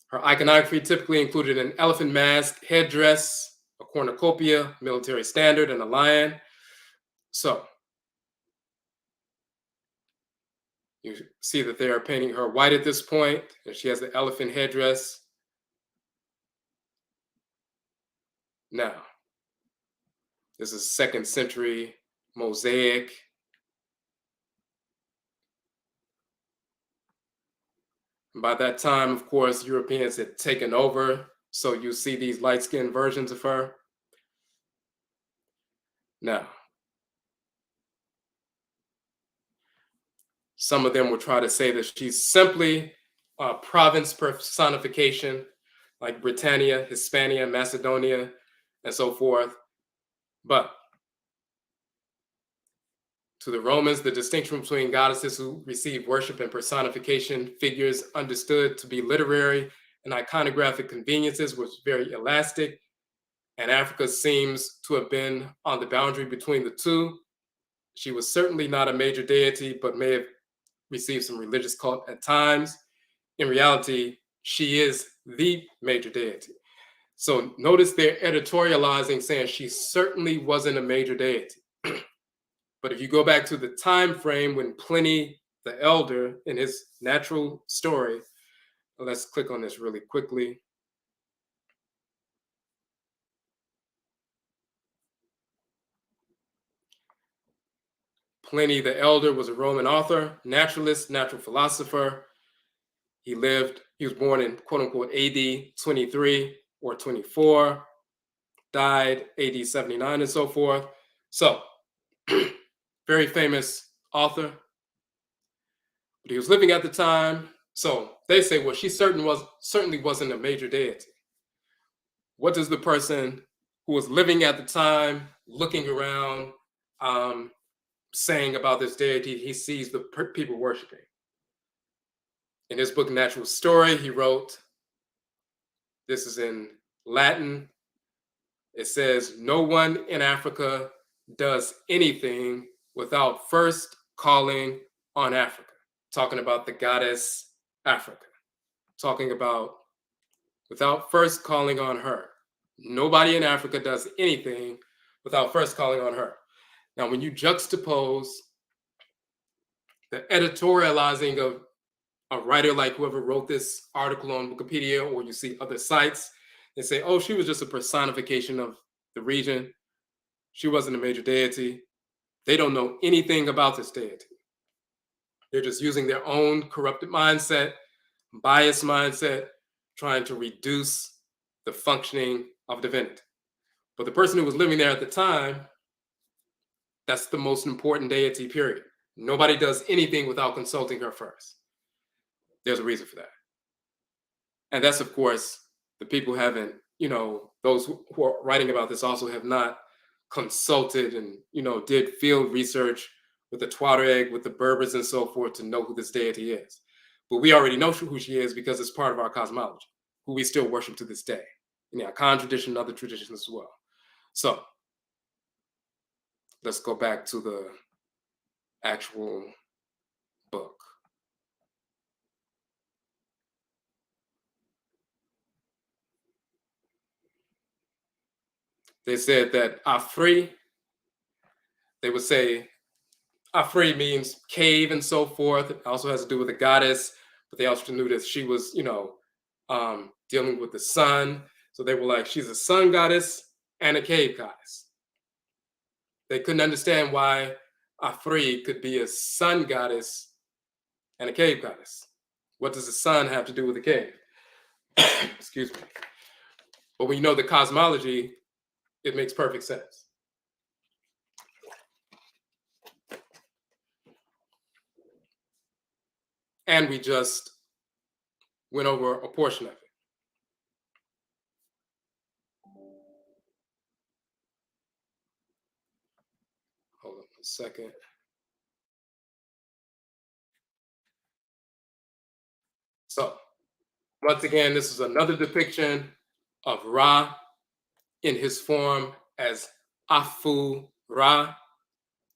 her iconography typically included an elephant mask, headdress, a cornucopia, military standard, and a lion. So you see that they are painting her white at this point, and she has the elephant headdress. Now, this is 2nd century mosaic. And by that time, of course, Europeans had taken over. So you see these light-skinned versions of her. Now, some of them will try to say that she's simply a province personification, like Britannia, Hispania, Macedonia, and so forth. But to the Romans, the distinction between goddesses who received worship and personification figures understood to be literary and iconographic conveniences was very elastic, and Africa seems to have been on the boundary between the two. She was certainly not a major deity, but may have received some religious cult at times. In reality, she is the major deity. So notice they're editorializing, saying she certainly wasn't a major deity. But if you go back to the time frame when Pliny the Elder, in his natural story, let's click on this really quickly. Pliny the Elder was a Roman author, naturalist, natural philosopher. He was born in quote unquote AD 23 or 24, died AD 79 and so forth. So, very famous author. But he was living at the time. So they say, well, she certainly wasn't a major deity. What does the person who was living at the time, looking around, saying about this deity he sees the people worshiping? In his book, Natural Story, he wrote, this is in Latin, it says, no one in Africa does anything without first calling on Africa. Talking about the goddess Africa. Talking about without first calling on her. Nobody in Africa does anything without first calling on her. Now, when you juxtapose the editorializing of a writer like whoever wrote this article on Wikipedia, or you see other sites, they say, oh, she was just a personification of the region. She wasn't a major deity. They don't know anything about this deity. They're just using their own corrupted mindset, biased mindset, trying to reduce the functioning of divinity. But the person who was living there at the time, that's the most important deity, period. Nobody does anything without consulting her first. There's a reason for that. And that's, of course, the people who haven't, those who are writing about this also have not consulted and, did field research with the Tuareg, with the Berbers and so forth to know who this deity is. But we already know who she is because it's part of our cosmology, who we still worship to this day, in the Akan tradition and other traditions as well. So let's go back to the actual book. They said that AFRI, they would say AFRI means cave and so forth. It also has to do with a goddess, but they also knew that she was, dealing with the sun. So they were like, she's a sun goddess and a cave goddess. They couldn't understand why AFRI could be a sun goddess and a cave goddess. What does the sun have to do with the cave? Excuse me. But when you know the cosmology, it makes perfect sense. And we just went over a portion of it. Hold on a second. So, once again, this is another depiction of Ra in his form as Afu-Ra,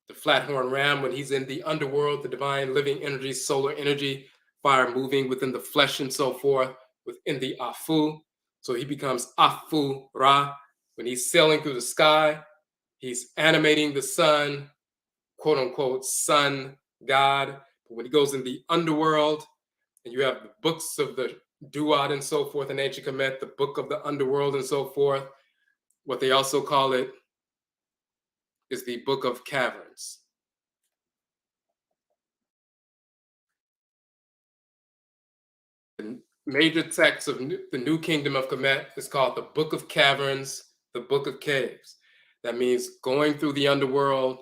the flat-horn ram, when he's in the underworld, the divine living energy, solar energy, fire moving within the flesh and so forth, within the Afu. So he becomes Afu-Ra. When he's sailing through the sky, he's animating the sun, quote unquote, sun god. But when he goes in the underworld, and you have the books of the Duat and so forth in ancient Kemet, the book of the underworld and so forth, what they also call it is the book of caverns. The major text of the New Kingdom of Kemet is called the Book of Caverns, the Book of Caves. That means going through the underworld.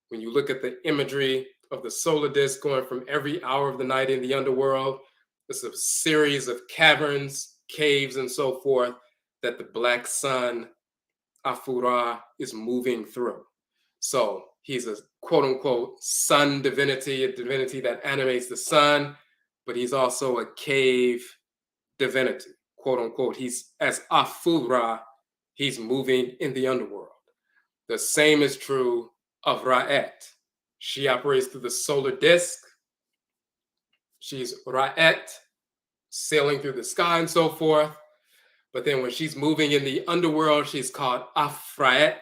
When you look at the imagery of the solar disk going from every hour of the night in the underworld, it's a series of caverns, caves, and so forth that the black sun, Afura, is moving through. So he's a quote unquote sun divinity, a divinity that animates the sun, but he's also a cave divinity, quote unquote. He's as Afura, he's moving in the underworld. The same is true of Ra'et. She operates through the solar disk. She's Ra'et, sailing through the sky and so forth. But then when she's moving in the underworld, she's called Afrait,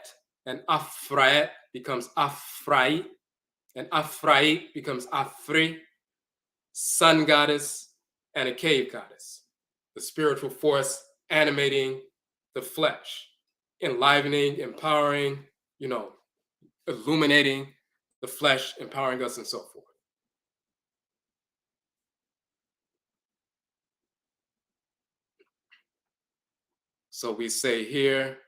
and Afrait becomes Afrai, and Afrait becomes Afri, sun goddess and a cave goddess, the spiritual force animating the flesh, enlivening, empowering, illuminating the flesh, empowering us and so forth. So we say here,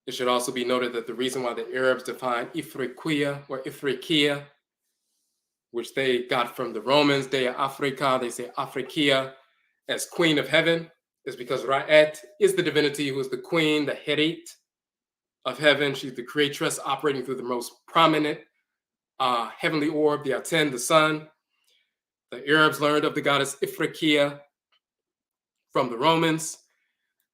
it should also be noted that the reason why the Arabs define Ifriqiya or Ifriqiya, which they got from the Romans, Dea Africa, they say Afriqiya, as queen of heaven, is because Ra'et is the divinity who is the queen, the Herit of heaven. She's the creatress operating through the most prominent heavenly orb, the Aten, the sun. The Arabs learned of the goddess Ifriqiya from the Romans.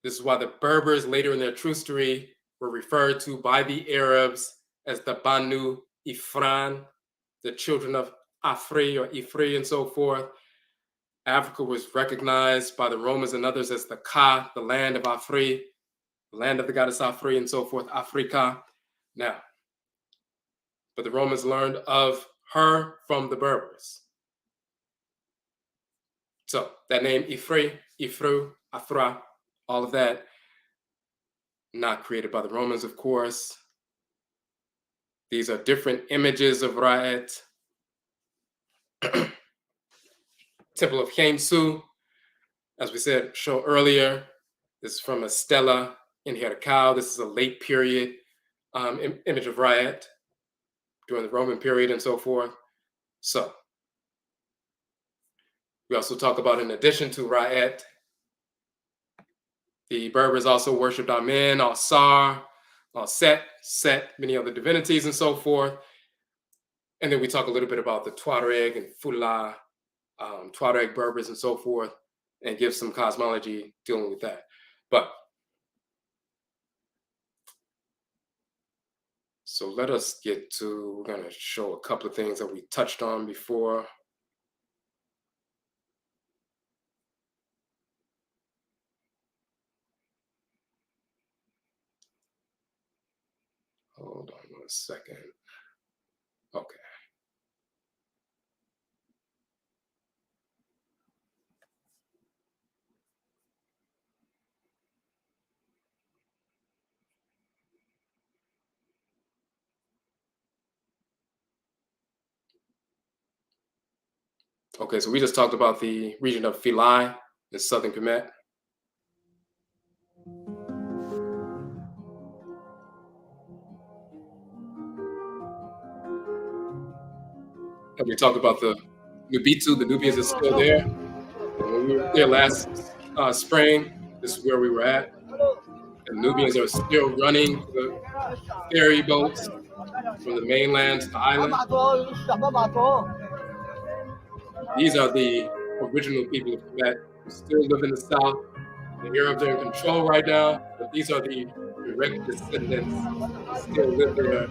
This is why the Berbers later in their true story were referred to by the Arabs as the Banu Ifran, the children of Afri or Ifri and so forth. Africa was recognized by the Romans and others as the Ka, the land of Afri, the land of the goddess Afri and so forth, Africa. Now, but the Romans learned of her from the Berbers. So that name Ifri, Ifru, Afra, all of that, not created by the Romans, of course. These are different images of Ra'et. Temple of Kheimsu, as we said, show earlier. This is from a stela in Herkau. This is a late period image of RAIT during the Roman period and so forth. So we also talk about, in addition to RAIT, the Berbers also worshipped Amen, Al-Sar, Set, many other divinities and so forth. And then we talk a little bit about the Tuareg and Fula, Tuareg Berbers and so forth, and give some cosmology dealing with that. But so let us get to, we're going to show a couple of things that we touched on before. Hold on 1 second. Okay. Okay, so we just talked about the region of Philae in southern Kemet. And we talked about the Nubitu, the Nubians are still there. And when we were there last spring, this is where we were at. The Nubians are still running the ferry boats from the mainland to the island. These are the original people of Kemet who still live in the south. The Arabs are in control right now, but these are the direct descendants who still live there.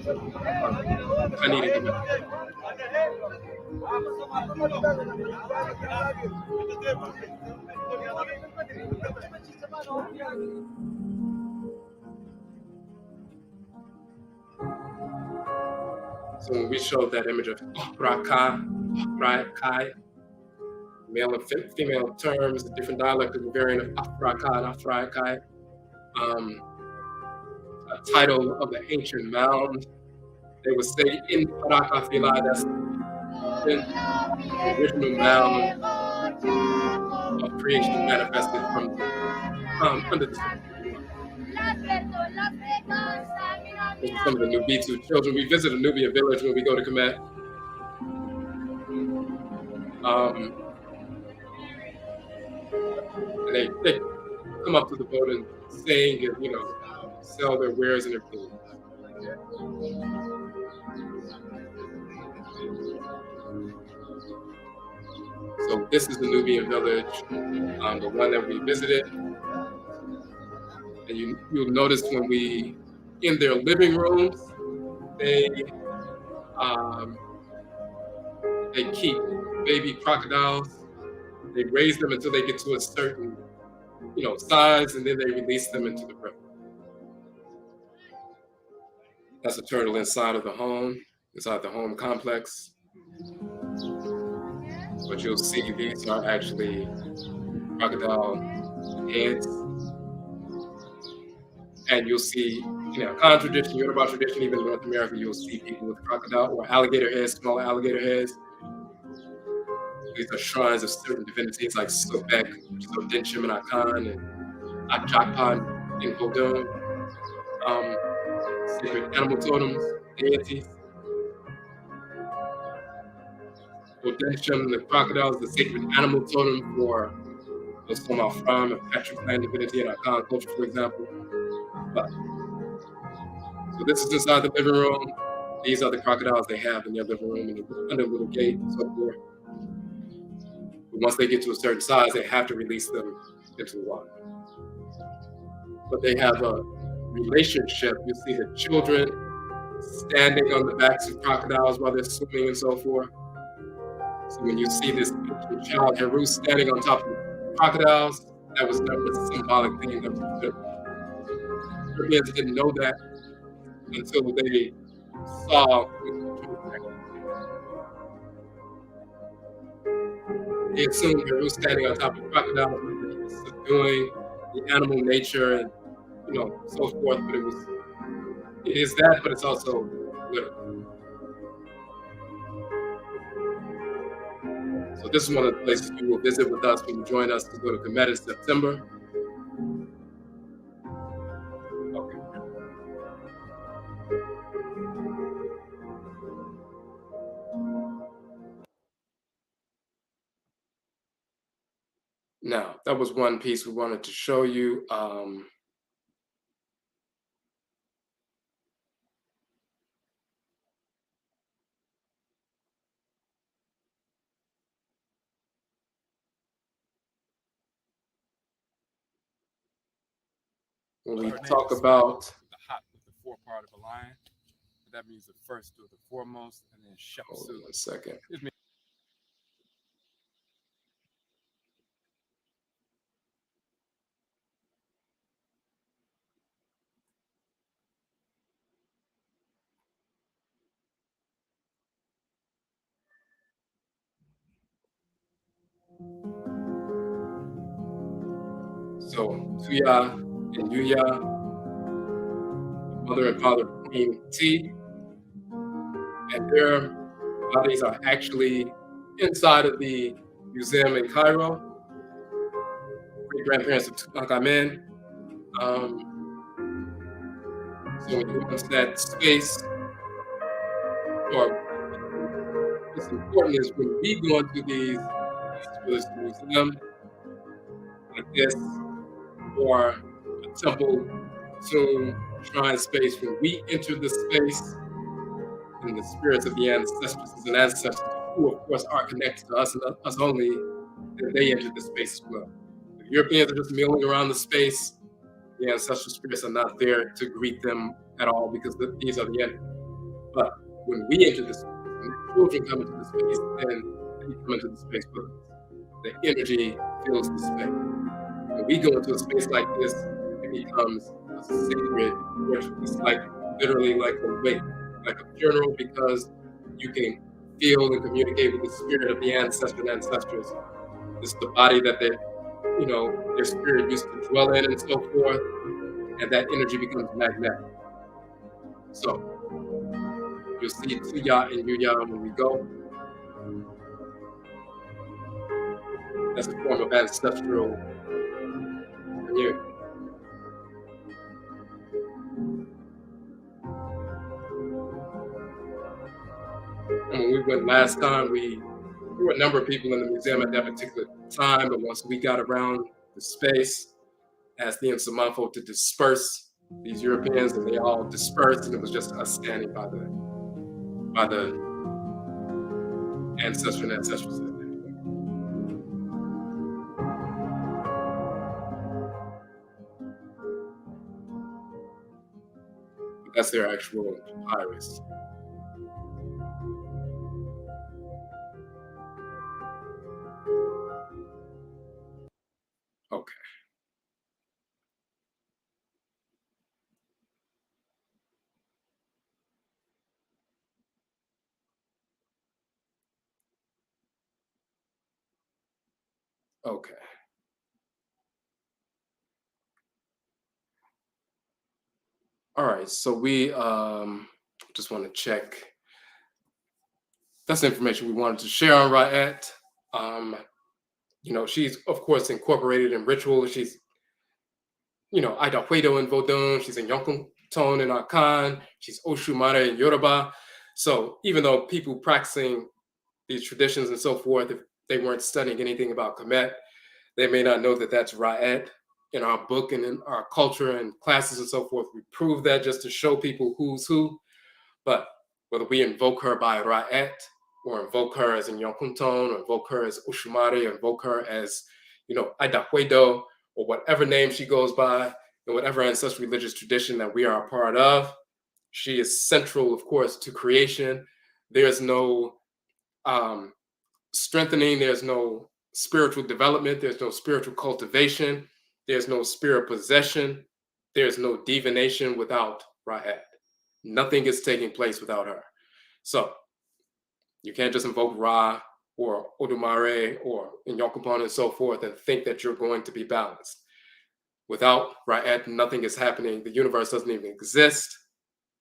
So when we showed that image of Afuraitkaitnit, male and female terms, a different dialect of the variant of Afuraitkaitnit, a title of the ancient mound. They would say in Parakafila, that's the original mound of creation manifested from under the some of the Nubitu children. We visit a Nubian village when we go to Kemet. And they come up to the boat and sing and, sell their wares and everything. So this is the Nubian village, the one that we visited. And you'll notice when we, in their living rooms, they keep baby crocodiles. They raise them until they get to a certain, size, and then they release them into the river. That's a turtle inside the home complex. But you'll see these are actually crocodile heads. And you'll see, Khan tradition, Yoruba tradition, even in North America, you'll see people with crocodile or alligator heads, smaller alligator heads. These are shrines of certain divinities like Sobek, which is Odin Shimon Khan, and Akjakpan in Kodun. Sacred animal totems, deities. Odin the crocodile is the sacred animal totem for Osama Fram, a petrifying divinity in our Khan culture, for example. So this is inside the living room. These are the crocodiles they have in their living room under a little gate and so forth. But once they get to a certain size, they have to release them into the water. But they have a relationship. You see the children standing on the backs of crocodiles while they're swimming and so forth. So when you see this child, Heru, standing on top of crocodiles, that was a symbolic thing. Europeans didn't know that until they saw. They assumed Heru standing on top of crocodiles, subduing the animal nature and so forth. But it is that, but it's also literal. So this is one of the places you will visit with us when you join us to go to Kemet in September. Okay. Now, that was one piece we wanted to show you. When we talk about the hot with the forepart of a lion, that means the first or the foremost, and then hold on 1 second. So Tuya and Yuya, mother and father of Queen T, and their bodies are actually inside of the museum in Cairo. Great grandparents of Tutankhamen. So when you go into that space, or what's important is when we go into these, whether it's a museum like this or a temple, tomb, shrine space, when we enter this space, and the spirits of the ancestors and ancestors, who of course are connected to us and us only, then they enter the space as well. The Europeans are just milling around the space. The ancestral spirits are not there to greet them at all because these are the enemies. But when we enter this space, when the children come into the space, then they come into the space with us. The energy fills the space. When we go into a space like this, it becomes a sacred ritual. It's like literally like a wake, like a funeral, because you can feel and communicate with the spirit of the ancestor and ancestors. This is the body that their spirit used to dwell in and so forth, and that energy becomes magnetic. So you'll see Tuya and Yuya when we go. That's a form of ancestral community. And when we went last time, there were a number of people in the museum at that particular time, but once we got around the space, asked the Nsamafo to disperse these Europeans, and they all dispersed, and it was just us standing by the ancestor and ancestors. But that's their actual papyrus. Okay. Okay. All right. So we just want to check. That's the information we wanted to share on Ra'et. She's of course incorporated in ritual. She's, Ida Huedo in Vodun. She's in Yonkunton in Akan. She's Oshumare in Yoruba. So even though people practicing these traditions and so forth, if they weren't studying anything about Kemet, they may not know that that's Ra'et. In our book and in our culture and classes and so forth, we prove that just to show people who's who. But whether we invoke her by Ra'et, or invoke her as in Yonkunton, or invoke her as Ushumari, or invoke her as, Aidahwedo, or whatever name she goes by, and whatever ancestral religious tradition that we are a part of, she is central, of course, to creation. There's no strengthening, there's no spiritual development, there's no spiritual cultivation, there's no spirit possession, there's no divination without Ra'et. Nothing is taking place without her. So you can't just invoke Ra or Odumare or Inyokupan and so forth and think that you're going to be balanced. Without Ra'et, nothing is happening. The universe doesn't even exist,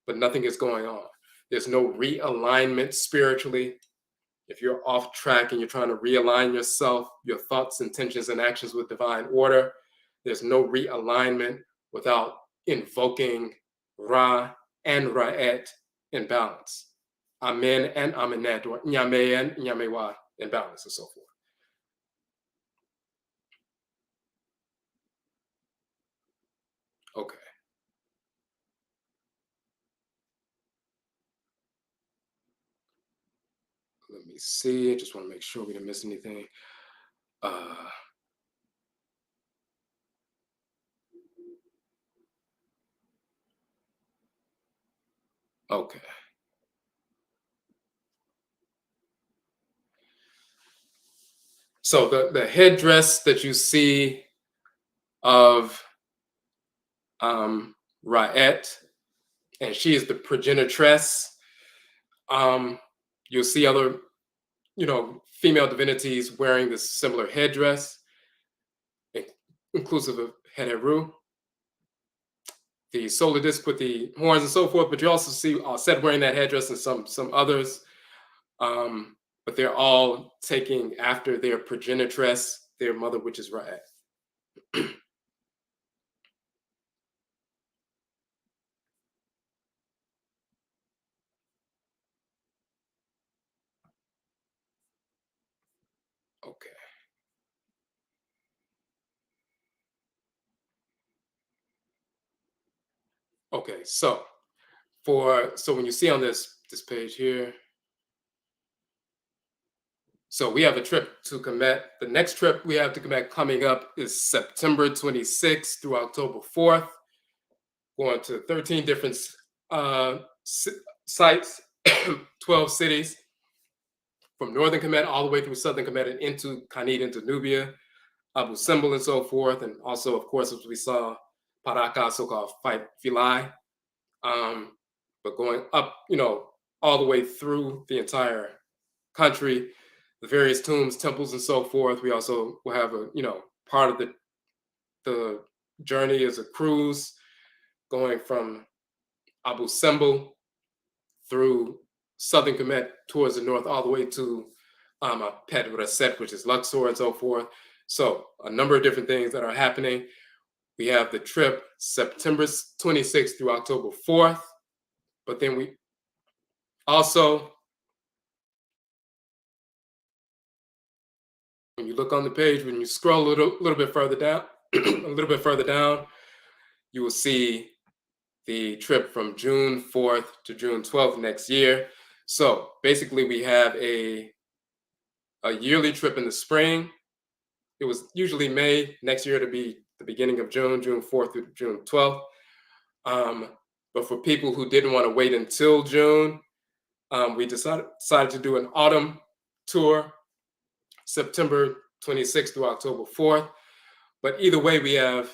but nothing is going on. There's no realignment spiritually. If you're off track and you're trying to realign yourself, your thoughts, intentions, and actions with divine order, there's no realignment without invoking Ra and Ra'et in balance. Amen and Amenet, or Nyame and Nyamewa in balance, and so forth. Okay. Let me see. I just want to make sure we didn't miss anything. Uh, okay. So the headdress that you see of RAIT, and she is the progenitress. You'll see other, female divinities wearing this similar headdress, inclusive of Heneru, the solar disc with the horns and so forth. But you also see Set wearing that headdress and some others. But they're all taking after their progenitress, their mother, which is Ra'at. Okay. Okay. So when you see on this page here, so we have a trip to Kemet. The next trip we have to Kemet coming up is September 26th through October 4th, going to 13 different sites, 12 cities, from northern Kemet all the way through southern Kemet and into Khanid, into Nubia, Abu Simbel, and so forth. And also, of course, as we saw, Paraka, so-called Fight Filai. But going up, all the way through the entire country, the various tombs, temples, and so forth. We also will have part of the journey is a cruise going from Abu Simbel through southern Kemet towards the north, all the way to Pet Reset, which is Luxor, and so forth. So a number of different things that are happening. We have the trip September 26th through October 4th, but then we also, when you look on the page, when you scroll a little bit further down, you will see the trip from June 4th to June 12th next year. So basically, we have a yearly trip in the spring. It was usually May. Next year, it'll be the beginning of June 4th through June 12th. But for people who didn't want to wait until June, we decided to do an autumn tour, September 26th through October 4th. But either way, we have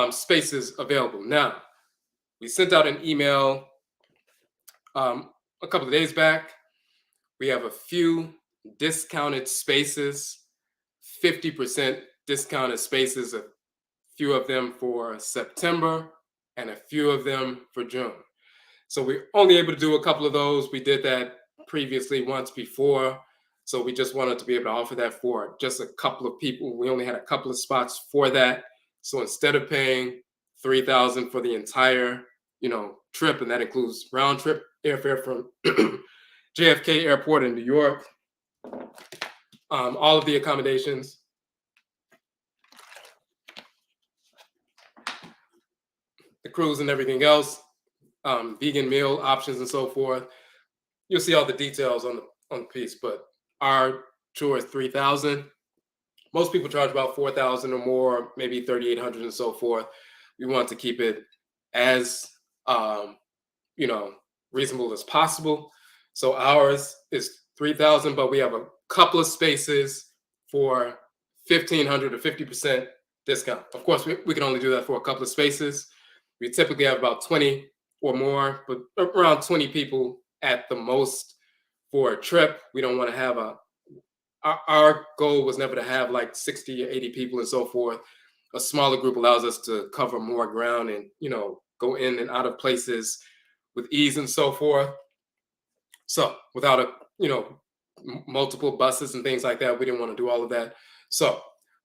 spaces available. Now, we sent out an email a couple of days back. We have a few discounted spaces, 50% discounted spaces, a few of them for September and a few of them for June. So we're only able to do a couple of those. We did that previously once before. So we just wanted to be able to offer that for just a couple of people. We only had a couple of spots for that. So instead of paying $3,000 for the entire, trip, and that includes round trip airfare from JFK Airport in New York, all of the accommodations, the cruise and everything else, vegan meal options and so forth. You'll see all the details on the piece, but our tour is $3,000. Most people charge about $4,000 or more, maybe $3,800 and so forth. We want to keep it as reasonable as possible. So ours is $3,000, but we have a couple of spaces for $1,500 or 50% discount. Of course, we can only do that for a couple of spaces. We typically have about 20 or more, but around 20 people at the most for a trip. We don't want to have our goal was never to have like 60 or 80 people and so forth. A smaller group allows us to cover more ground and, go in and out of places with ease and so forth. So without multiple buses and things like that, we didn't want to do all of that. So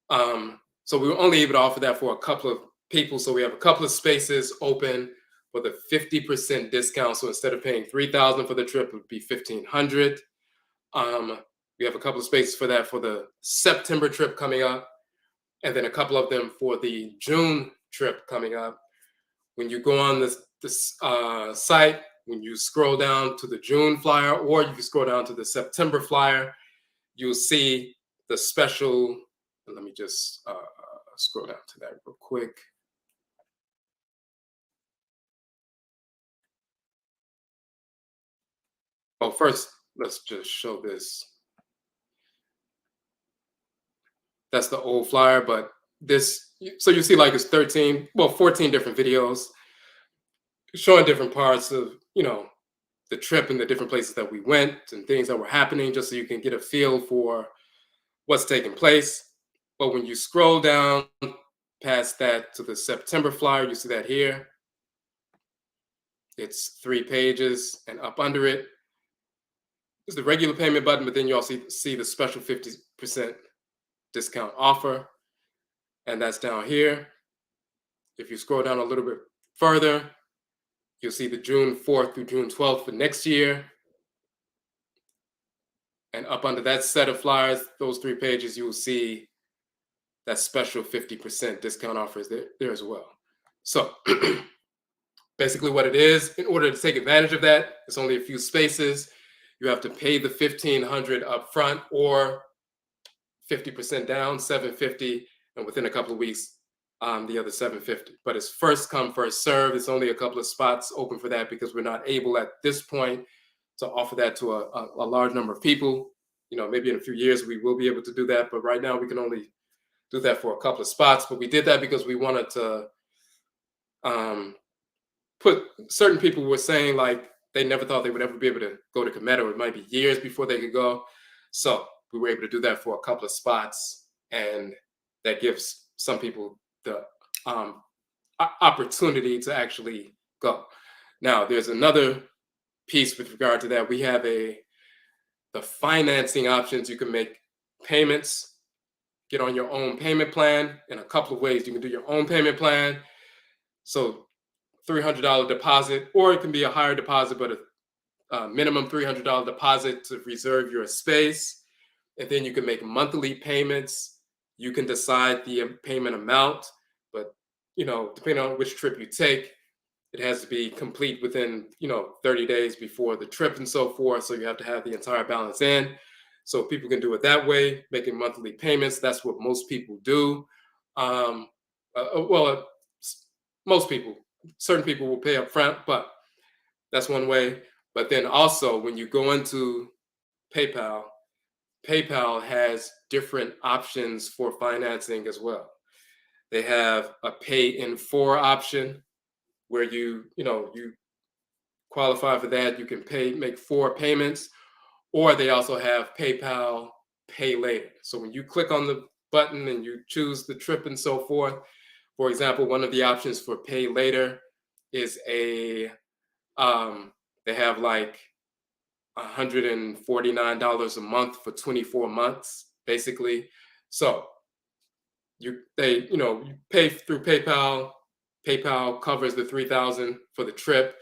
we were only able to offer that for a couple of people. So we have a couple of spaces open for the 50% discount. So instead of paying $3,000 for the trip, it would be $1,500. We have a couple of spaces for that for the September trip coming up, and then a couple of them for the June trip coming up. When you go on this site, when you scroll down to the June flyer, or you can scroll down to the September flyer, you'll see the special. Let me just scroll down to that real quick. Well, first, let's just show this. That's the old flyer, but this, so you see like it's 13, well, 14 different videos showing different parts of, the trip and the different places that we went and things that were happening, just so you can get a feel for what's taking place. But when you scroll down past that to the September flyer, you see that here. It's 3 pages, and up under it is the regular payment button, but then you also see the special 50% discount offer, and that's down here. If you scroll down a little bit further, you'll see the June 4th through June 12th for next year. And up under that set of flyers, those 3 pages, you will see that special 50% discount offers there as well. So basically what it is, in order to take advantage of that, it's only a few spaces. You have to pay the $1,500 up front or 50% down, $750, and within a couple of weeks, the other $750. But it's first come, first serve. It's only a couple of spots open for that because we're not able at this point to offer that to a large number of people. Maybe in a few years we will be able to do that, but right now we can only do that for a couple of spots. But we did that because we wanted to put, certain people were saying like they never thought they would ever be able to go to Cometa, or it might be years before they could go. So we were able to do that for a couple of spots, and that gives some people the opportunity to actually go. Now, there's another piece with regard to that. We have the financing options. You can make payments, get on your own payment plan in a couple of ways. You can do your own payment plan. So $300 deposit, or it can be a higher deposit, but a minimum $300 deposit to reserve your space. And then you can make monthly payments. You can decide the payment amount, but depending on which trip you take, it has to be complete within 30 days before the trip and so forth. So you have to have the entire balance in. So people can do it that way, making monthly payments. That's what most people do. Most people, certain people will pay up front, but that's one way. But then also when you go into PayPal has different options for financing as well. They have a pay in 4 option where you qualify for that. You can make 4 payments, or they also have PayPal Pay Later. So when you click on the button and you choose the trip and so forth, for example, one of the options for Pay Later is they have like $149 a month for 24 months, basically. So you pay through PayPal. PayPal covers the $3,000 for the trip,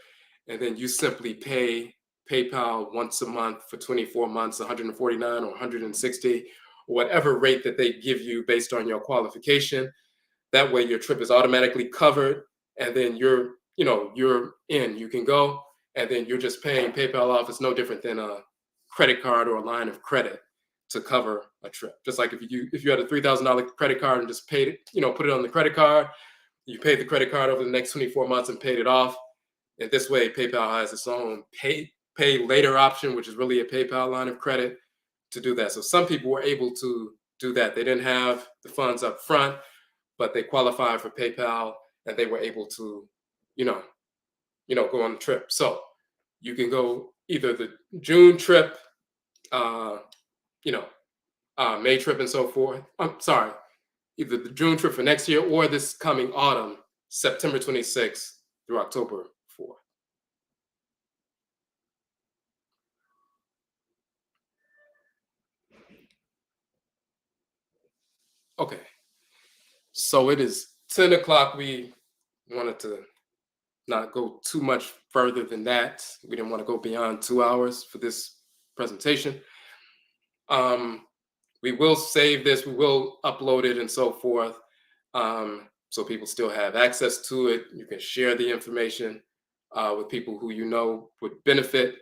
and then you simply pay PayPal once a month for 24 months, 149 or 160, or whatever rate that they give you based on your qualification. That way your trip is automatically covered, and then you're in. You can go, and then you're just paying PayPal off. It's no different than a credit card or a line of credit to cover a trip. Just like if you had a $3,000 credit card and just paid it, put it on the credit card, you paid the credit card over the next 24 months and paid it off. And this way, PayPal has its own pay later option, which is really a PayPal line of credit to do that. So some people were able to do that. They didn't have the funds up front, but they qualified for PayPal, and they were able to, go on the trip. So you can go either the June trip, May trip and so forth. I'm sorry, either the June trip for next year or this coming autumn, September 26th through October 4th. Okay, so it is 10 o'clock. We wanted to not go too much further than that. We didn't want to go beyond 2 hours for this presentation. We will save this, we will upload it and so forth. so people still have access to it. You can share the information with people who you know would benefit.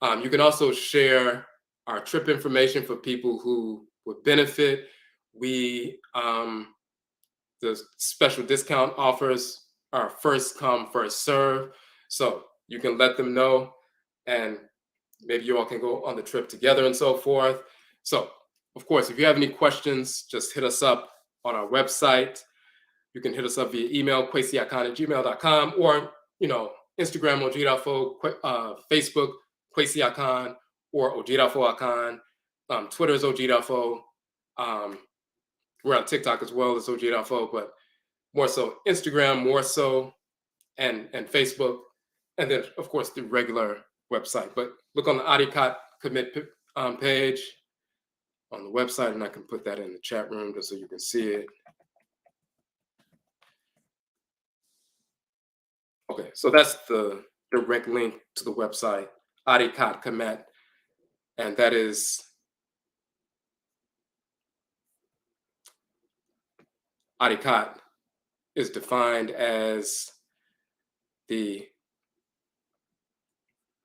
You can also share our trip information for people who would benefit. We the special discount offers are first come, first serve. So you can let them know, and maybe you all can go on the trip together and so forth. So, of course, if you have any questions, just hit us up on our website. You can hit us up via email, kwesiakan@gmail.com, or, Instagram, Odwirafo, Facebook, Kwesiakan, or Odwirafo Akan. Twitter is Odwirafo. We're on TikTok as well as Odwirafo, but more so Instagram, more so, and Facebook, and then of course the regular website. But look on the Afuraitkaitnit page on the website, and I can put that in the chat room just so you can see it. Okay, so that's the direct link to the website, Afuraitkaitnit, and that is Afuraitkaitnit is defined as the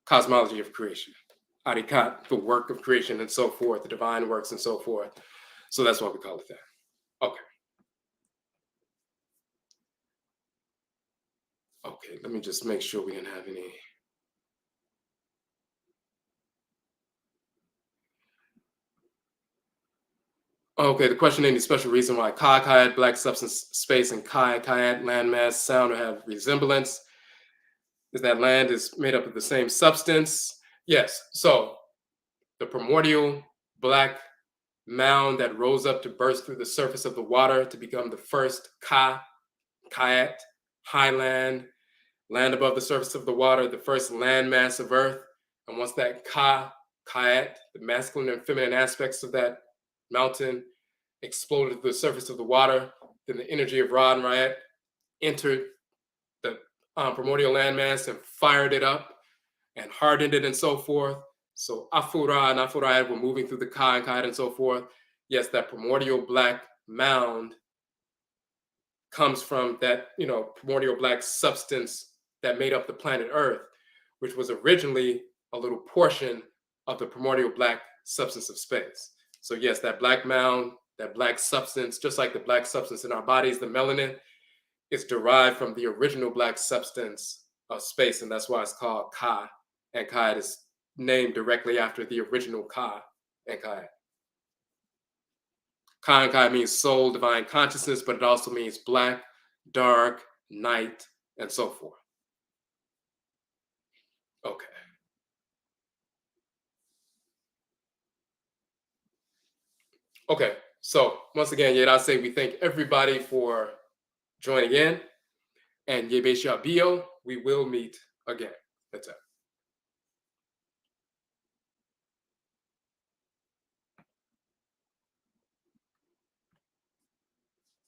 cosmology of creation. Afuraitkaitnit, the work of creation and so forth, the divine works and so forth. So that's why we call it that. Okay. Okay, let me just make sure we didn't have any. Okay, the question: any special reason why Kayat, black substance, space, and Kayat, landmass, sound have resemblance? Is that land is made up of the same substance? Yes. So the primordial black mound that rose up to burst through the surface of the water to become the first Kayat, highland, land above the surface of the water, the first landmass of Earth. And once that Kayat, the masculine and feminine aspects of that mountain, exploded to the surface of the water, then the energy of Ra and Ra'et entered the primordial landmass and fired it up and hardened it and so forth. So Afura and Afuraitkaitnit were moving through the Ka and Kayat and so forth. Yes, that primordial black mound comes from that, primordial black substance that made up the planet Earth, which was originally a little portion of the primordial black substance of space. So yes, that black mound, that black substance, just like the black substance in our bodies, the melanin, is derived from the original black substance of space, and that's why it's called Ka, and Kayat is named directly after the original Ka and Kayat. Ka and Kayat means soul, divine consciousness, but it also means black, dark, night, and so forth. Okay. Okay, so once again, yet I say we thank everybody for joining in, and Yebesha Bio, we will meet again. That's it.